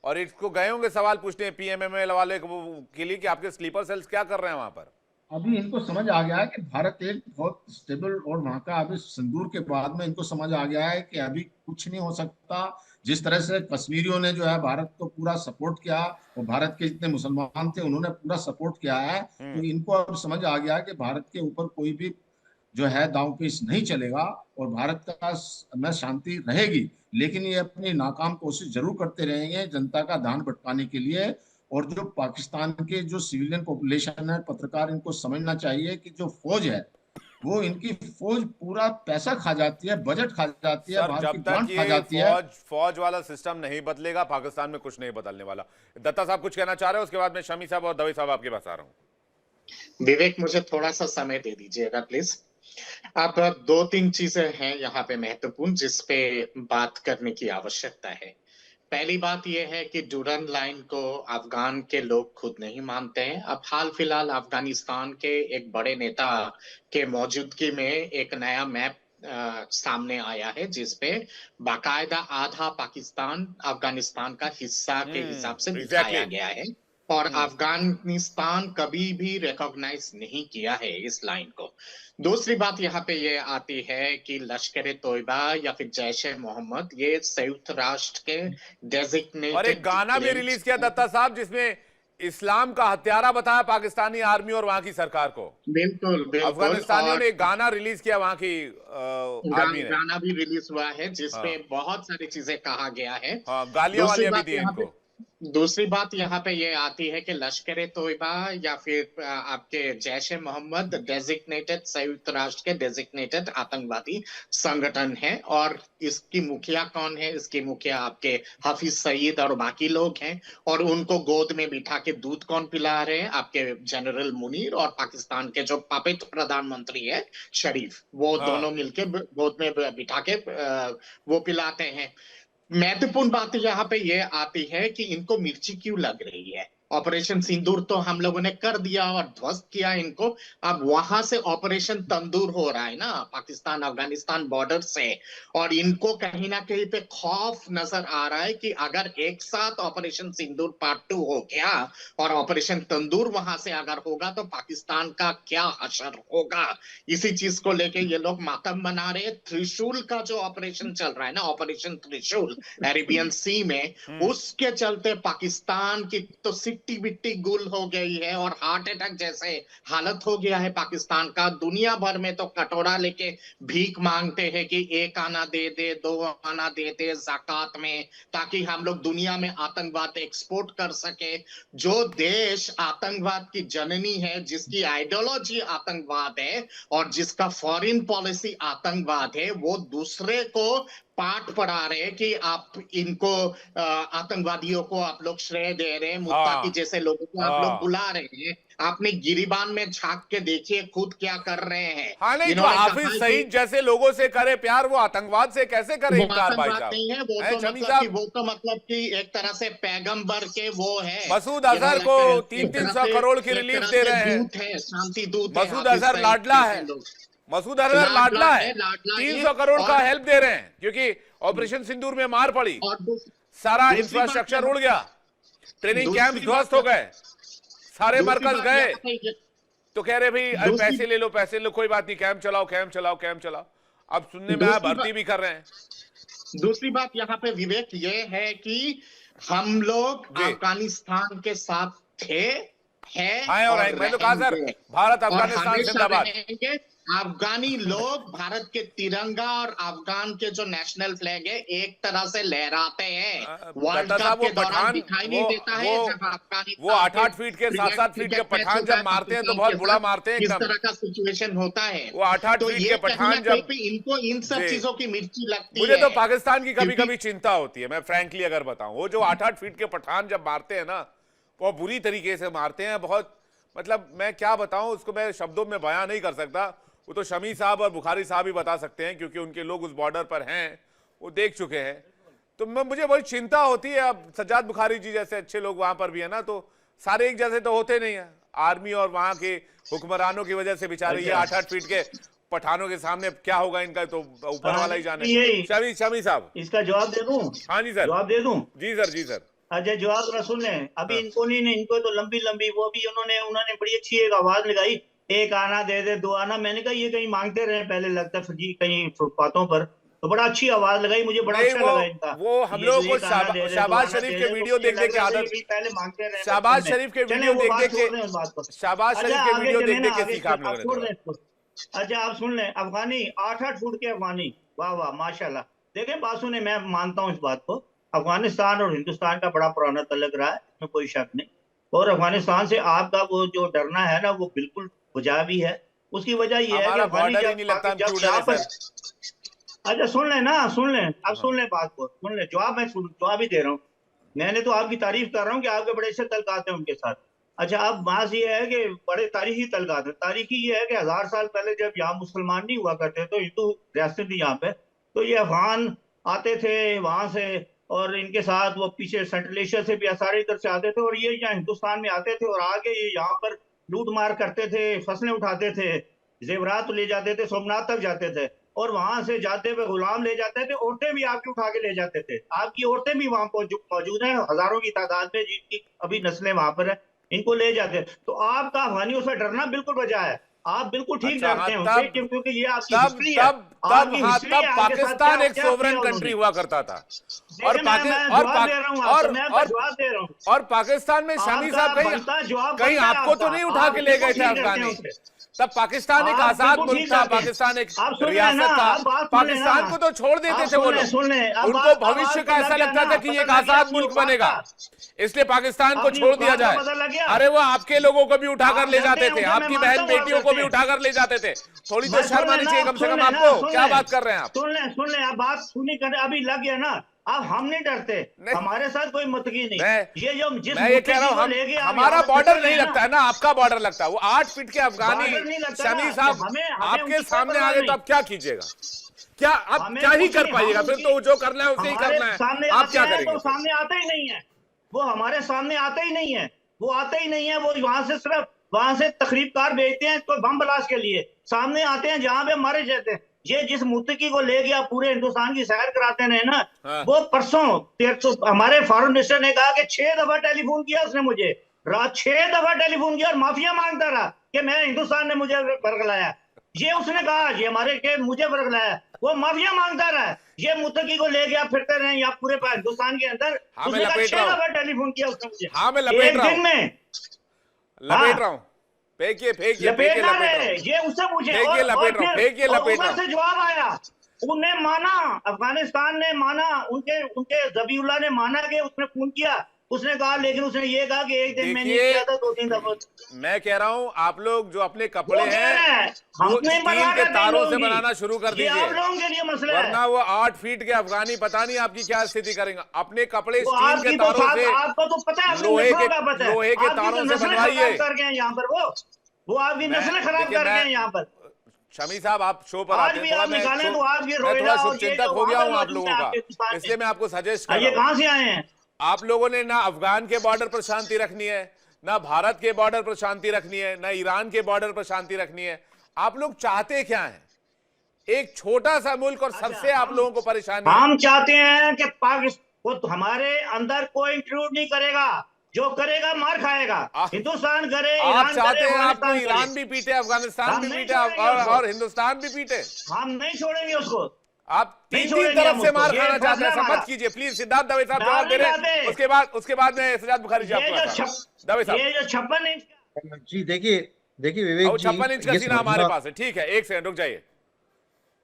और इसको गए होंगे सवाल पूछने पीएमएमएल वाले के लिए कि आपके स्लीपर सेल्स क्या कर रहे हैं वहां पर। अभी इनको समझ आ गया है कि भारत एक बहुत स्टेबल, और वहां का अभी सिंदूर के बाद में इनको समझ आ गया है कि अभी कुछ नहीं हो सकता। जिस तरह से कश्मीरियों ने जो है भारत को पूरा सपोर्ट किया, और भारत के जितने मुसलमान थे उन्होंने पूरा सपोर्ट किया है, तो इनको अब समझ आ गया है कि भारत के ऊपर कोई भी जो है दांवपेच नहीं चलेगा, और भारत का में शांति रहेगी। लेकिन ये अपनी नाकाम कोशिश जरूर करते रहेंगे जनता का ध्यान भटकाने के लिए। और जो पाकिस्तान के जो सिविलियन पॉपुलेशन है, पत्रकार, इनको समझना चाहिए कि जो फौज है वो इनकी फौज पूरा पैसा खा जाती है, बजट खा जाती है, सर बाहर की जब तक ग्रांट खा ये जाती है। फौज वाला सिस्टम नहीं बदलेगा, पाकिस्तान में कुछ नहीं बदलने वाला। दत्ता साहब कुछ कहना चाह रहे हो, उसके बाद में शमी साहब और दवे साहब आपके पास आ रहा हूं। विवेक, मुझे थोड़ा सा समय दे दीजिएगा प्लीज। अब दो तीन चीजें हैं यहाँ पे महत्वपूर्ण जिस पे बात करने की आवश्यकता है। पहली बात यह है कि डूरन लाइन को अफगान के लोग खुद नहीं मानते हैं। अब हाल फिलहाल अफगानिस्तान के एक बड़े नेता के मौजूदगी में एक नया मैप सामने आया है जिसपे बाकायदा आधा पाकिस्तान अफगानिस्तान का हिस्सा के हिसाब से दिखाया गया है, और अफगानिस्तान कभी भी रिकॉग्नाइज नहीं किया है इस लाइन को। दूसरी बात यहाँ पे ये आती है कि लश्कर तोयबा या फिर जैश ए मोहम्मद ये संयुक्त राष्ट्र के डेजिग्नेटेड, और एक गाना भी रिलीज किया दत्ता साहब जिसमें इस्लाम का हत्यारा बताया पाकिस्तानी आर्मी और वहां की सरकार को। बिल्कुल बिल्कुल, अफगानिस्तानियों ने एक गाना रिलीज किया वहां की आर्मी ने। गाना भी रिलीज हुआ है जिसपे बहुत सारी चीजें कहा गया है। गालियां वालियां भी दी इनको। दूसरी बात यहाँ पे ये आती है कि लश्कर तोयबा या फिर आपके जैश ए मोहम्मद डेजिग्नेटेड, संयुक्त राष्ट्र के डेजिग्नेटेड आतंकवादी संगठन है, और इसकी मुखिया कौन है? इसकी मुखिया आपके हाफिज सईद और बाकी लोग हैं, और उनको गोद में बिठा के दूध कौन पिला रहे हैं? आपके जनरल मुनीर और पाकिस्तान के जो पापित प्रधानमंत्री है शरीफ, वो दोनों मिलके गोद में बिठा के वो पिलाते हैं। महत्वपूर्ण बात यहाँ पे ये आती है कि इनको मिर्ची क्यों लग रही है। ऑपरेशन सिंदूर तो हम लोगों ने कर दिया और ध्वस्त किया इनको, अब वहां से ऑपरेशन तंदूर हो रहा है ना, पाकिस्तान अफगानिस्तान बॉर्डर से, और इनको कहीं ना कहीं पे खौफ नजर आ रहा है कि अगर एक साथ ऑपरेशन सिंदूर पार्ट 2 हो गया और ऑपरेशन तंदूर वहां से अगर होगा तो पाकिस्तान का क्या हशर होगा। इसी चीज को लेके ये लोग मातम बना रहे। त्रिशूल का जो ऑपरेशन चल रहा है ना, ऑपरेशन त्रिशूल अरेबियन सी में, उसके चलते पाकिस्तान की तो सिट्टी बिट्टी गुल हो गई है और हार्ट अटैक जैसे हालत हो गया है पाकिस्तान का। दुनिया भर में तो कटोरा लेके भीख मांगते हैं कि एक आना दे दे, दो आना दे दे ज़कात में, ताकि हम लोग दुनिया में आतंकवाद एक्सपोर्ट कर सके। जो देश आतंकवाद की जननी है, जिसकी आइडियोलॉजी आतंकवाद है और जिसका फॉरेन पॉलिसी आतंकवाद है, वो दूसरे को पाठ पढ़ा रहे हैं कि आप इनको आतंकवादियों को आप लोग श्रेय दे रहे हैं, मुत्ताकी जैसे लोगों को आप लोग बुला रहे हैं। आपने गिरिबान में झांक के देखिए खुद क्या कर रहे हैं। हाँ, नहीं तो हाफिज सईद जैसे लोगों से करे प्यार, वो आतंकवाद से कैसे करे इनकार भाई साहब? नहीं है वो तो मतलब कि एक तरह से पैगंबर के वो है। मसूद अजहर को 300 करोड़ की रिलीफ दे रहे हैं, शांति दूत। मसूद अजहर लाडला है, मसूद अजहर लाडला है, 300 करोड़ का हेल्प दे रहे हैं क्योंकि ऑपरेशन सिंदूर में मार पड़ी, सारा इंफ्रास्ट्रक्चर उड़ गया, ट्रेनिंग कैंप ध्वस्त हो गए, सारे मरकज गए, तो कह रहे भाई पैसे ले लो, पैसे लो, कोई बात नहीं, कैंप चलाओ, कैंप चलाओ, कैंप चलाओ। अब सुनने में आया भर्ती भी कर रहे हैं। दूसरी बात यहाँ पे विवेक ये है कि हम लोग अफगानिस्तान के साथ थे, हैं और मैं तो कहा सर भारत अफगानिस्तान जिंदाबाद। अफगानी लोग भारत के तिरंगा और अफगान के जो नेशनल फ्लैग है एक तरह से लहराते हैं। वर्ल्ड कप के दौरान दिखाई नहीं देता है जब अफगानिस्तान वो 8-8 फीट के 7-7 फीट के पठान जब मारते हैं तो बहुत बुरा मारते हैं, इस तरह का सिचुएशन होता है। वो 8-8 फीट के पठान जब इनको इन सब चीजों की मिर्ची लगती है। मुझे तो पाकिस्तान की कभी कभी चिंता होती है, मैं फ्रैंकली अगर बताऊं, वो जो 8-8 फीट के पठान जब मारते हैं ना, वो बुरी तरीके से मारते हैं, बहुत मतलब मैं क्या बताऊं उसको, मैं शब्दों में बयां नहीं कर सकता। वो तो शमी साहब और बुखारी साहब ही बता सकते हैं क्योंकि उनके लोग उस बॉर्डर पर हैं, वो देख चुके हैं। तो मुझे बड़ी चिंता होती है। अब सज्जाद बुखारी जी जैसे अच्छे लोग वहां पर भी है ना, तो सारे एक जैसे तो होते नहीं है। आर्मी और वहां के हुक्मरानों की वजह से बेचारे ये 8-8 फीट के पठानों के सामने क्या होगा इनका तो ऊपर वाला ही जाने। शमी साहब इसका जवाब दे दूं? हाँ जी सर, जवाब दे दूं? जी सर, जी सर। अच्छा जवाब ना सुन लें अभी। इनको नहीं, इनको तो लंबी वो भी उन्होंने बड़ी अच्छी एक आवाज लगाई एक आना दे दे, 2 आना। मैंने कहा ये कहीं मांगते रहे, पहले लगता फजी कहीं फुटपाथों पर। तो बड़ा अच्छी आवाज लगाई, मुझे बड़ा नहीं, अच्छा लगा इनका। वो हम ये लोगों जो को एक आना दे दे, 2 शहबाज आना शरीफ दे के दे, वीडियो तो देख मुझे देख के लग रहा था आदत, ये पहले मांगते रहे शहबाज बचपन में। शरीफ के चलें वीडियो वो देख बात देख छोड़ दें, के, उस बात को। शहबाज अच्छा शरीफ के आगे वीडियो चले देख ना, देख के आगे सीखा हम आप लोगों ने छोड़ थोड़ा। दें इसको। अच्छा आप सुन लें, अफगानी 8-8 फुट के अफगानी, वाह वाह माशाल्लाह। देखें बात सुने, मैं मानता हूँ इस बात को, अफगानिस्तान और हिंदुस्तान का बड़ा पुराना तल्लक रहा है, इसमें कोई शक नहीं। और अफगानिस्तान से आपका वो जो डरना है ना, वो बिल्कुल वजह भी है। उसकी वजह ये है कि हमारा अफगानी बॉर्डर ही नहीं लगता, हम जब क्यों यहाँ डरे पर, सर? अच्छा सुन लें ना, सुन लें, अब हाँ। सुन लें बात को, सुन लें। जवाब ही दे रहा हूँ। मैंने तो आपकी तारीफ कर रहा हूँ कि आपके बड़े अच्छे तल्लुकात हैं उनके साथ। अच्छा अब बात ये है कि बड़े तारीखी तल्लुकात हैं। तारीखी ये है कि 1000 साल पहले जब यहाँ मुसलमान नहीं हुआ करते, तो हिंदू रियासत थी यहाँ पे, तो ये अफगान आते थे वहां से, और इनके साथ वो पीछे सेंट्रल एशिया से भी सारे इधर से आते थे, और ये यहाँ हिंदुस्तान में आते थे, और आके ये यहाँ पर लूट मार करते थे, फसलें उठाते थे, जेवरात ले जाते थे, सोमनाथ तक जाते थे, और वहां से जाते हुए गुलाम ले जाते थे, औरतें भी आपकी उठा के ले जाते थे। आपकी औरतें भी वहां मौजूद हैं हजारों की तादाद में, जिनकी अभी नस्लें वहां पर है, इनको ले जाते हैं। तो आपका अफगानियों से डरना बिल्कुल वजह है। आप बिल्कुल ठीक अच्छा हाँ, डरते हैं उनसे, क्योंकि ये आपकी तब हिस्ट्री है, तब तब आपकी हाँ, हिस्ट्री तब है, आपके साथ पाकिस्तान एक क्या सोवरेन किया कंट्री उन्होंने। हुआ करता था। और देखिए मैं जवाब दे रहा हूँ आपको, मैं आपका जवाब दे रहा हूँ। और पाकिस्तान में शमी आपका साहब बनता जवाब कहीं बनता है आपको तो आपका। नहीं उठा के आप ले गए बिल्कुल थे ठीक डरते हैं अफगानी? उनसे। तब पाकिस्तान एक आप आजाद बिल्कुल मुल्क ठीक था, करते हैं। पाकिस्तान एक आप सुन लें रियासत ना, था। आप बात सुन लें ना। पाकिस्तान को तो छोड़ देते आप थे वो सुन लें, लोग, सुन लें। अब उनको बात- अब भविष्य आपको का लग ऐसा गया लगता ना, था कि ये एक पता लग गया आजाद अपनी मुल्क औकात बनेगा, का। इसलिए पाकिस्तान को अपनी छोड़ दिया औकात का जाए। पता लग गया। अरे वो आपके लोगों को भी उठाकर आप ले डरते जाते हैं थे, उनसे, मैं आपकी मानता बहन हूँ आप बेटियों को भी डरते हैं। उठाकर ले जाते थे। थोड़ी तो बस शर्म सुन आनी लें चाहिए ना, कम से सुन कम लें ना, आपको। सुन क्या लें। बात कर रहे हैं आप? सुन लें, आप बात सुनी कर, अभी लग गया ना। अब हम नहीं डरते, नहीं। हमारे साथ कोई मुतकी नहीं। ये जो जिस मैं ये कह रहा मुतकी को हूँ, लेके आप हमारा यहाँ बॉर्डर फिर नहीं रहे हैं लगता है ना, आपका बॉर्डर लगता है। वो 8 फीट के अफगानी बॉर्डर नहीं लगता शमी ना, साहब हमें आपके उनकी कोई सामने परवाह आ गए तो नहीं। आप क्या कीजिएगा? क्या आप हमें क्या ही कुछ कर नहीं, पाइएगा? हम फिर तो उनकी- जो करना है उसे ही हमारे करना है। सामने आप आते क्या हैं करेंगे तो फिर? सामने आते ही नहीं है। वो हमारे सामने आते ही नहीं है, वो आते ही नहीं है। वो वहां से सिर्फ वहां से तकरीबकार भेजते हैं तो बम ब्लास्ट के लिए, सामने आते हैं जहां पे मारे जाते हैं। ये जिस मुत्तकी को ले गया पूरे हिंदुस्तान की सैर कराते रहे ना, हाँ। वो परसों तो हमारे फॉरेन मिनिस्टर ने कहा कि 6 दफा टेलीफोन किया उसने मुझे, रात 6 दफा टेलीफोन किया, और माफिया मांगता रहा कि मैं हिंदुस्तान ने मुझे बरगलाया। ये उसने कहा ये हमारे के मुझे बरगलाया, वो माफिया मांगता रहा। ये मुत्तकी को ले गया फिरते रहे यहाँ पूरे हिंदुस्तान के अंदर। हाँ, मैं उसने कहा लपेट 6 रहा हूँ। दफा टेलीफोन किया उसने मुझे, हाँ, मैं लपेट एक रहा दिन हूँ। में। लपेट रहा हूँ। फेंकिए फेंकिए लपेट फेंकिए, ना लपेट रहा रहे, हूँ। ये उससे पूछे। फेंकिए, लपेट रहा हूँ, फेंकिए, और लपेट उधर रहा से जवाब आया, उन्हें माना, अफगानिस्तान ने माना, उनके जबीउल्लाह ने माना कि उसने खून किया। उसने कहा, लेकिन उसने ये कहा कि एक दिन में नहीं देखिए, किया था, 2-3 दफा। मैं कह रहा हूं आप लोग जो अपने वो कपड़े कह रहे हैं हैं हम वो नहीं स्टील परवाह के करते तारों लोगों से की। बनाना शुरू कर ये आप दीजिए, लोगों के लिए मसला है। वरना वो 8 फीट के अफगानी पता नहीं आपकी क्या स्थिति करेंगे। अपने कपड़े वो स्टील के आपकी तो तारों साथ, से, आपको तो पता है, अपनी लोहे नस्लों का पता है। लोहे के आपकी तारों तो से नस्लें बनवाइए। खराब कर गए हैं यहाँ पर। वो आपकी नस्लें खराब देखिए, कर गए हैं यहाँ पर। शमी साहब आप शो पर आज आते भी हैं, थोड़ा आप निकालें तो आप ये मैं थोड़ा रोहिला और ये शुभचिंतक जो हो गया वहाँ हूं पर आप मौजूद लोगों है का, आपके हिंदुस्तान में। इसलिए मैं आपको सजेस्ट कर ये रहा कहाँ हूं। से आए हैं? आप लोगों ने ना अफगान के बॉर्डर पर शांति रखनी है, ना भारत के बॉर्डर पर शांति रखनी है, ना ईरान के बॉर्डर पर शांति रखनी है। आप लोग चाहते क्या हैं? एक छोटा सा मुल्क और सबसे आप लोगों को परेशानी है। हम चाहते हैं कि पाकिस्तान को हमारे अंदर कोई इंक्लूड नहीं करेगा, जो करेगा मार खाएगा। हिंदुस्तान करे, आप ईरान चाहते करे, हैं आपको अफगानिस्तान ईरान करे, भी पीटे, अफगानिस्तान हम भी नहीं पीटे छोड़ेंगे उसको। और हिंदुस्तान भी पीटे। हम नहीं छोड़ेंगे उसको। आप नहीं तीन छोड़ेंगे तरफ हम से उसको। मार ये खाना चाहते हैं, फैसला ऐसा मत हमारा। कीजिए प्लीज। सिद्धार्थ दवे साहब डाल जवाब दे नहीं रहे हैं, खाते। उसके बाद मैं सजाद बुखारी जी आपको आता हूं। दवे साहब, ये जो 56 इंच जी देखिए विवेक वो जी, 56 इंच का ये सीना हमारे समझना, पास है। ठीक है, एक सेकंड रुक जाइए।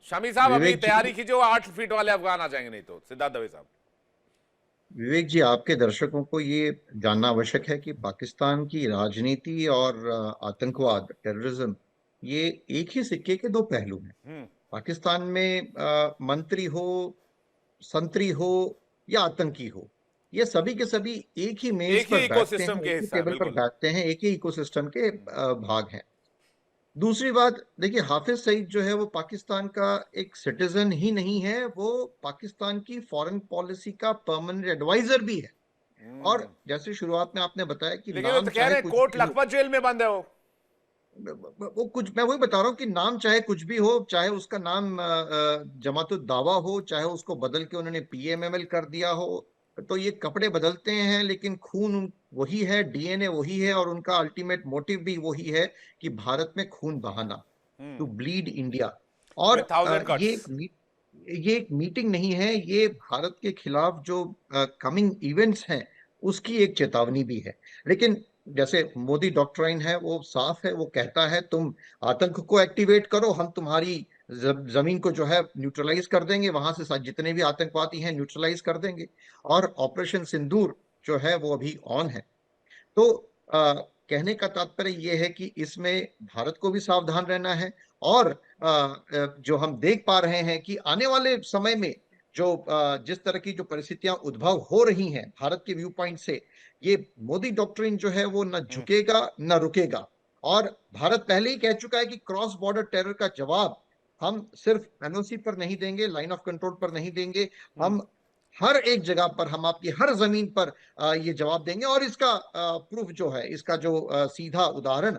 शमी साहब अभी विवेक जी- तैयारी कीजिए, 8 फीट वाले अफगान आ जाएंगे, नहीं तो सिद्धार्थ दवे साहब। विवेक जी, आपके दर्शकों को ये जानना आवश्यक है कि पाकिस्तान की राजनीति और आतंकवाद, टेररिज्म, ये एक ही सिक्के के 2 पहलू हैं। पाकिस्तान में मंत्री हो, संतरी हो या आतंकी हो, ये सभी के सभी एक ही मेज एक ही पर बैठते इकोसिस्टम हैं, के एक ही हिस्सा है, टेबल पर बिल्कुल। बैठते हैं, एक ही इकोसिस्टम के भाग हैं। दूसरी बात, देखिए हाफिज सईद जो है वो पाकिस्तान का एक सिटीजन ही नहीं है, वो पाकिस्तान की फॉरेन पॉलिसी का परमानेंट एडवाइजर भी है। और जैसे शुरुआत में आपने बताया कि लेकिन वो नाम तो कह चाहे रहे हैं कुछ कोट भी हो, लखपत जेल में बंद है वो कुछ, मैं वही बता रहा हूँ कि नाम चाहे कुछ भी हो, चाहे उसका नाम जमातुद दावा हो, चाहे उसको बदल के उन्होंने PMML कर दिया हो, तो ये कपड़े बदलते हैं लेकिन खून वही है, डीएनए वही है, और उनका अल्टीमेट मोटिव भी वही है कि भारत में खून बहाना, टू ब्लीड इंडिया। और With 1000 cuts. ये एक मीटिंग नहीं है, ये भारत के खिलाफ जो कमिंग इवेंट्स हैं उसकी एक चेतावनी भी है। लेकिन जैसे मोदी डॉक्ट्राइन है वो साफ है, वो कहता है तुम आतंक को एक्टिवेट करो, हम तुम्हारी जमीन को जो है न्यूट्रलाइज कर देंगे, वहां से जितने भी आतंकवादी हैं न्यूट्रलाइज कर देंगे। और ऑपरेशन सिंदूर जो है वो अभी ऑन है। तो कहने का तात्पर्य यह है कि इसमें भारत को भी सावधान रहना है। और जो हम देख पा रहे हैं कि आने वाले समय में जो जिस तरह की जो परिस्थितियां उद्भव हो रही हैं भारत के व्यू पॉइंट से, ये मोदी डॉक्ट्रिन जो है वो न झुकेगा न रुकेगा। और भारत पहले ही कह चुका है कि क्रॉस बॉर्डर टेरर का जवाब हम सिर्फ एनओसी पर नहीं देंगे, लाइन ऑफ कंट्रोल पर नहीं देंगे, हम हर एक जगह पर, हम आपकी हर जमीन पर ये जवाब देंगे। और इसका प्रूफ जो है, इसका जो सीधा उदाहरण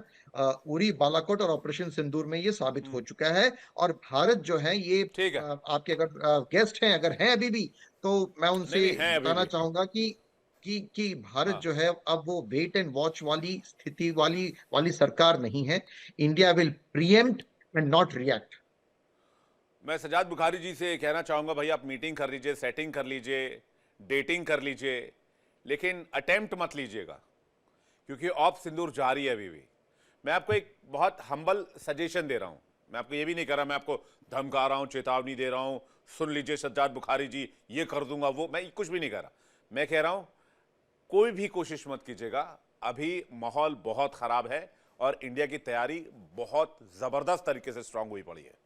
उरी, बालाकोट और ऑपरेशन सिंदूर में ये साबित हो चुका है। और भारत जो है ये ठीक है। आपके अगर गेस्ट हैं, अगर हैं अभी भी, तो मैं उनसे नहीं, हैं अभी बताना भी। चाहूंगा कि भारत हाँ। जो है अब वो वेट एंड वॉच वाली स्थिति वाली सरकार नहीं है। India will pre-empt and not react. मैं सजाद बुखारी जी से कहना चाहूंगा, भाई आप मीटिंग कर लीजिए, सेटिंग कर लीजिए, डेटिंग कर लीजिए, लेकिन अटेम्प्ट मत लीजिएगा, क्योंकि ऑप सिंदूर जारी है अभी भी। मैं आपको एक बहुत हम्बल सजेशन दे रहा हूं, मैं आपको ये भी नहीं कर रहा, मैं आपको धमका रहा हूं, चेतावनी दे रहा हूं, सुन लीजिए सज्जाद बुखारी जी ये कर दूंगा वो, मैं कुछ भी नहीं कर रहा। मैं कह रहा हूं कोई भी कोशिश मत कीजिएगा, अभी माहौल बहुत खराब है और इंडिया की तैयारी बहुत जबरदस्त तरीके से स्ट्रांग हुई पड़ी है।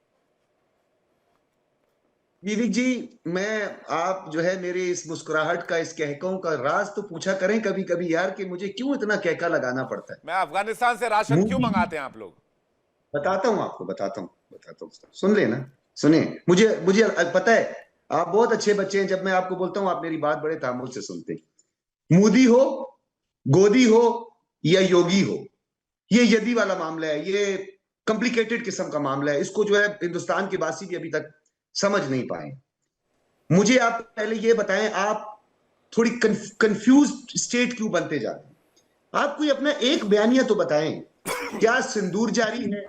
विवेक जी, मैं आप जो है मेरे इस मुस्कुराहट का, इस कहकों का राज तो पूछा करें कभी कभी यार, कि मुझे क्यों इतना कहका लगाना पड़ता है। मैं अफगानिस्तान से राशन क्यों मंगाते हैं आप लोग? बताता हूँ आपको, बताता हूँ, सुन लेना, सुने। मुझे मुझे पता है आप बहुत अच्छे बच्चे हैं, जब मैं आपको बोलता हूँ आप मेरी बात बड़े तामुल से सुनते हैं। मोदी हो, गोदी हो या योगी हो, ये यदि वाला मामला है, ये कॉम्प्लिकेटेड किस्म का मामला है। इसको जो है हिंदुस्तान के वासी भी अभी तक समझ नहीं पाए। मुझे आप पहले ये बताएं, आप थोड़ी कंफ्यूज स्टेट क्यों बनते जा रहे हैं? आप कोई अपना एक बयानिया तो बताएं। क्या सिंदूर जारी है?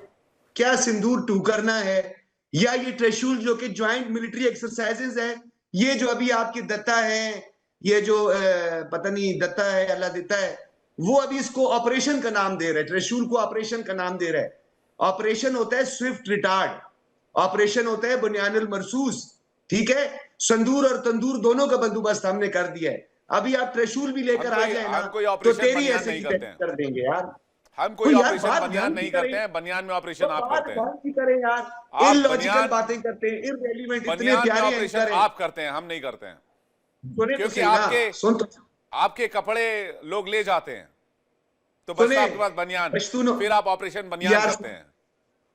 क्या सिंदूर 2 करना है? या ये त्रिशूल जो कि ज्वाइंट मिलिट्री एक्सरसाइजेज है, ये जो अभी आपकी दत्ता है, ये जो पता नहीं दत्ता है अल्लाह देता है, वो अभी इसको ऑपरेशन का नाम दे रहा है, त्रिशूल को ऑपरेशन का नाम दे रहा है। ऑपरेशन होता है स्विफ्ट रिटार्ड, ऑपरेशन होता है बुनियानुल मरसूस, ठीक है। संदूर और तंदूर दोनों का बंदोबस्त हमने कर दिया है। अभी आप त्रिशूल भी लेकर आ जाए ना तो तेरी ऐसे ही कर देंगे यार। हम कोई ऑपरेशन बनियान नहीं करते हैं, बनियान में ऑपरेशन आप करते हैं। करें यार, इलॉजिकल बातें करते हैं, इररिलेवेंट, इतने प्यारे ऑपरेशन आप करते हैं, हम नहीं करते हैं, क्योंकि आपके कपड़े लोग ले जाते हैं, तो बस आपके पास बनियान, फिर आप ऑपरेशन बनियान करते हैं।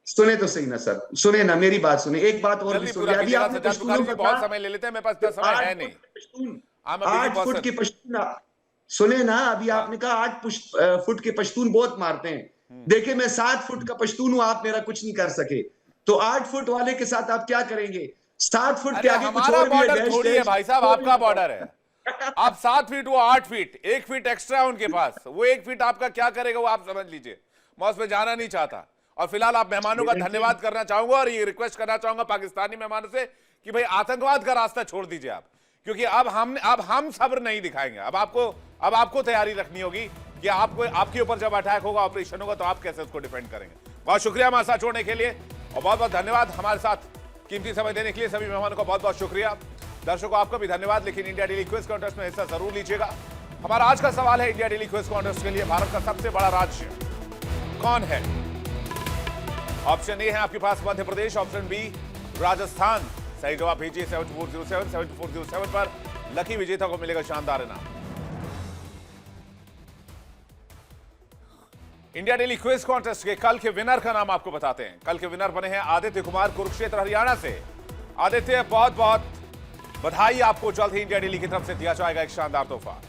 सुने तो सही ना सर, सुने ना, मेरी बात सुने। एक बात और भी सुनिए, अभी आपने पश्तूनों का बहुत समय ले लेते हैं, मेरे पास इतना समय है नहीं। 8 फुट के पश्तून, सुने ना, अभी आपने कहा 8 फुट के पश्तून बहुत मारते हैं। देखिए मैं 7 फुट का पश्तून हूं, आप मेरा कुछ नहीं कर सके, तो 8 फुट वाले के साथ आप क्या करेंगे? 7 फुट के आगे कुछ और भी बॉर्डर थोड़ी है भाई साहब, आपका बॉर्डर है। आप 7 फीट, वो 8 फीट, 1 फीट एक्स्ट्रा है उनके पास, वो 1 फीट आपका क्या करेगा वो आप समझ लीजिए। मैं उसमें जाना नहीं चाहता। और फिलहाल आप मेहमानों का धन्यवाद करना चाहूंगा और ये रिक्वेस्ट करना चाहूंगा पाकिस्तानी मेहमानों से कि भाई आतंकवाद का रास्ता छोड़ दीजिए आप, क्योंकि अब हम सब्र नहीं दिखाएंगे। अब आपको तैयारी रखनी होगी कि आपके ऊपर जब अटैक होगा, ऑपरेशन होगा, तो आप कैसे उसको डिफेंड करेंगे। बहुत शुक्रिया हमारे साथ जोड़ने के लिए और बहुत बहुत धन्यवाद हमारे साथ कीमती समय देने के लिए। सभी मेहमानों का बहुत बहुत शुक्रिया। दर्शकों आपका भी धन्यवाद। लेकिन इंडिया डेली क्विज कॉन्टेस्ट में हिस्सा जरूर लीजिएगा। हमारा आज का सवाल है इंडिया डेली क्विज कॉन्टेस्ट के लिए, भारत का सबसे बड़ा राज्य कौन है? ऑप्शन ए है आपके पास मध्य प्रदेश, ऑप्शन बी राजस्थान। सही जवाब भेजिए 7407 पर। लकी विजेता को मिलेगा शानदार इनाम। इंडिया डेली क्विज कॉन्टेस्ट के कल के विनर का नाम आपको बताते हैं। कल के विनर बने हैं आदित्य कुमार, कुरुक्षेत्र हरियाणा से। आदित्य बहुत बहुत बधाई आपको। जल्द ही इंडिया डेली की तरफ से दिया जाएगा एक शानदार तोहफा।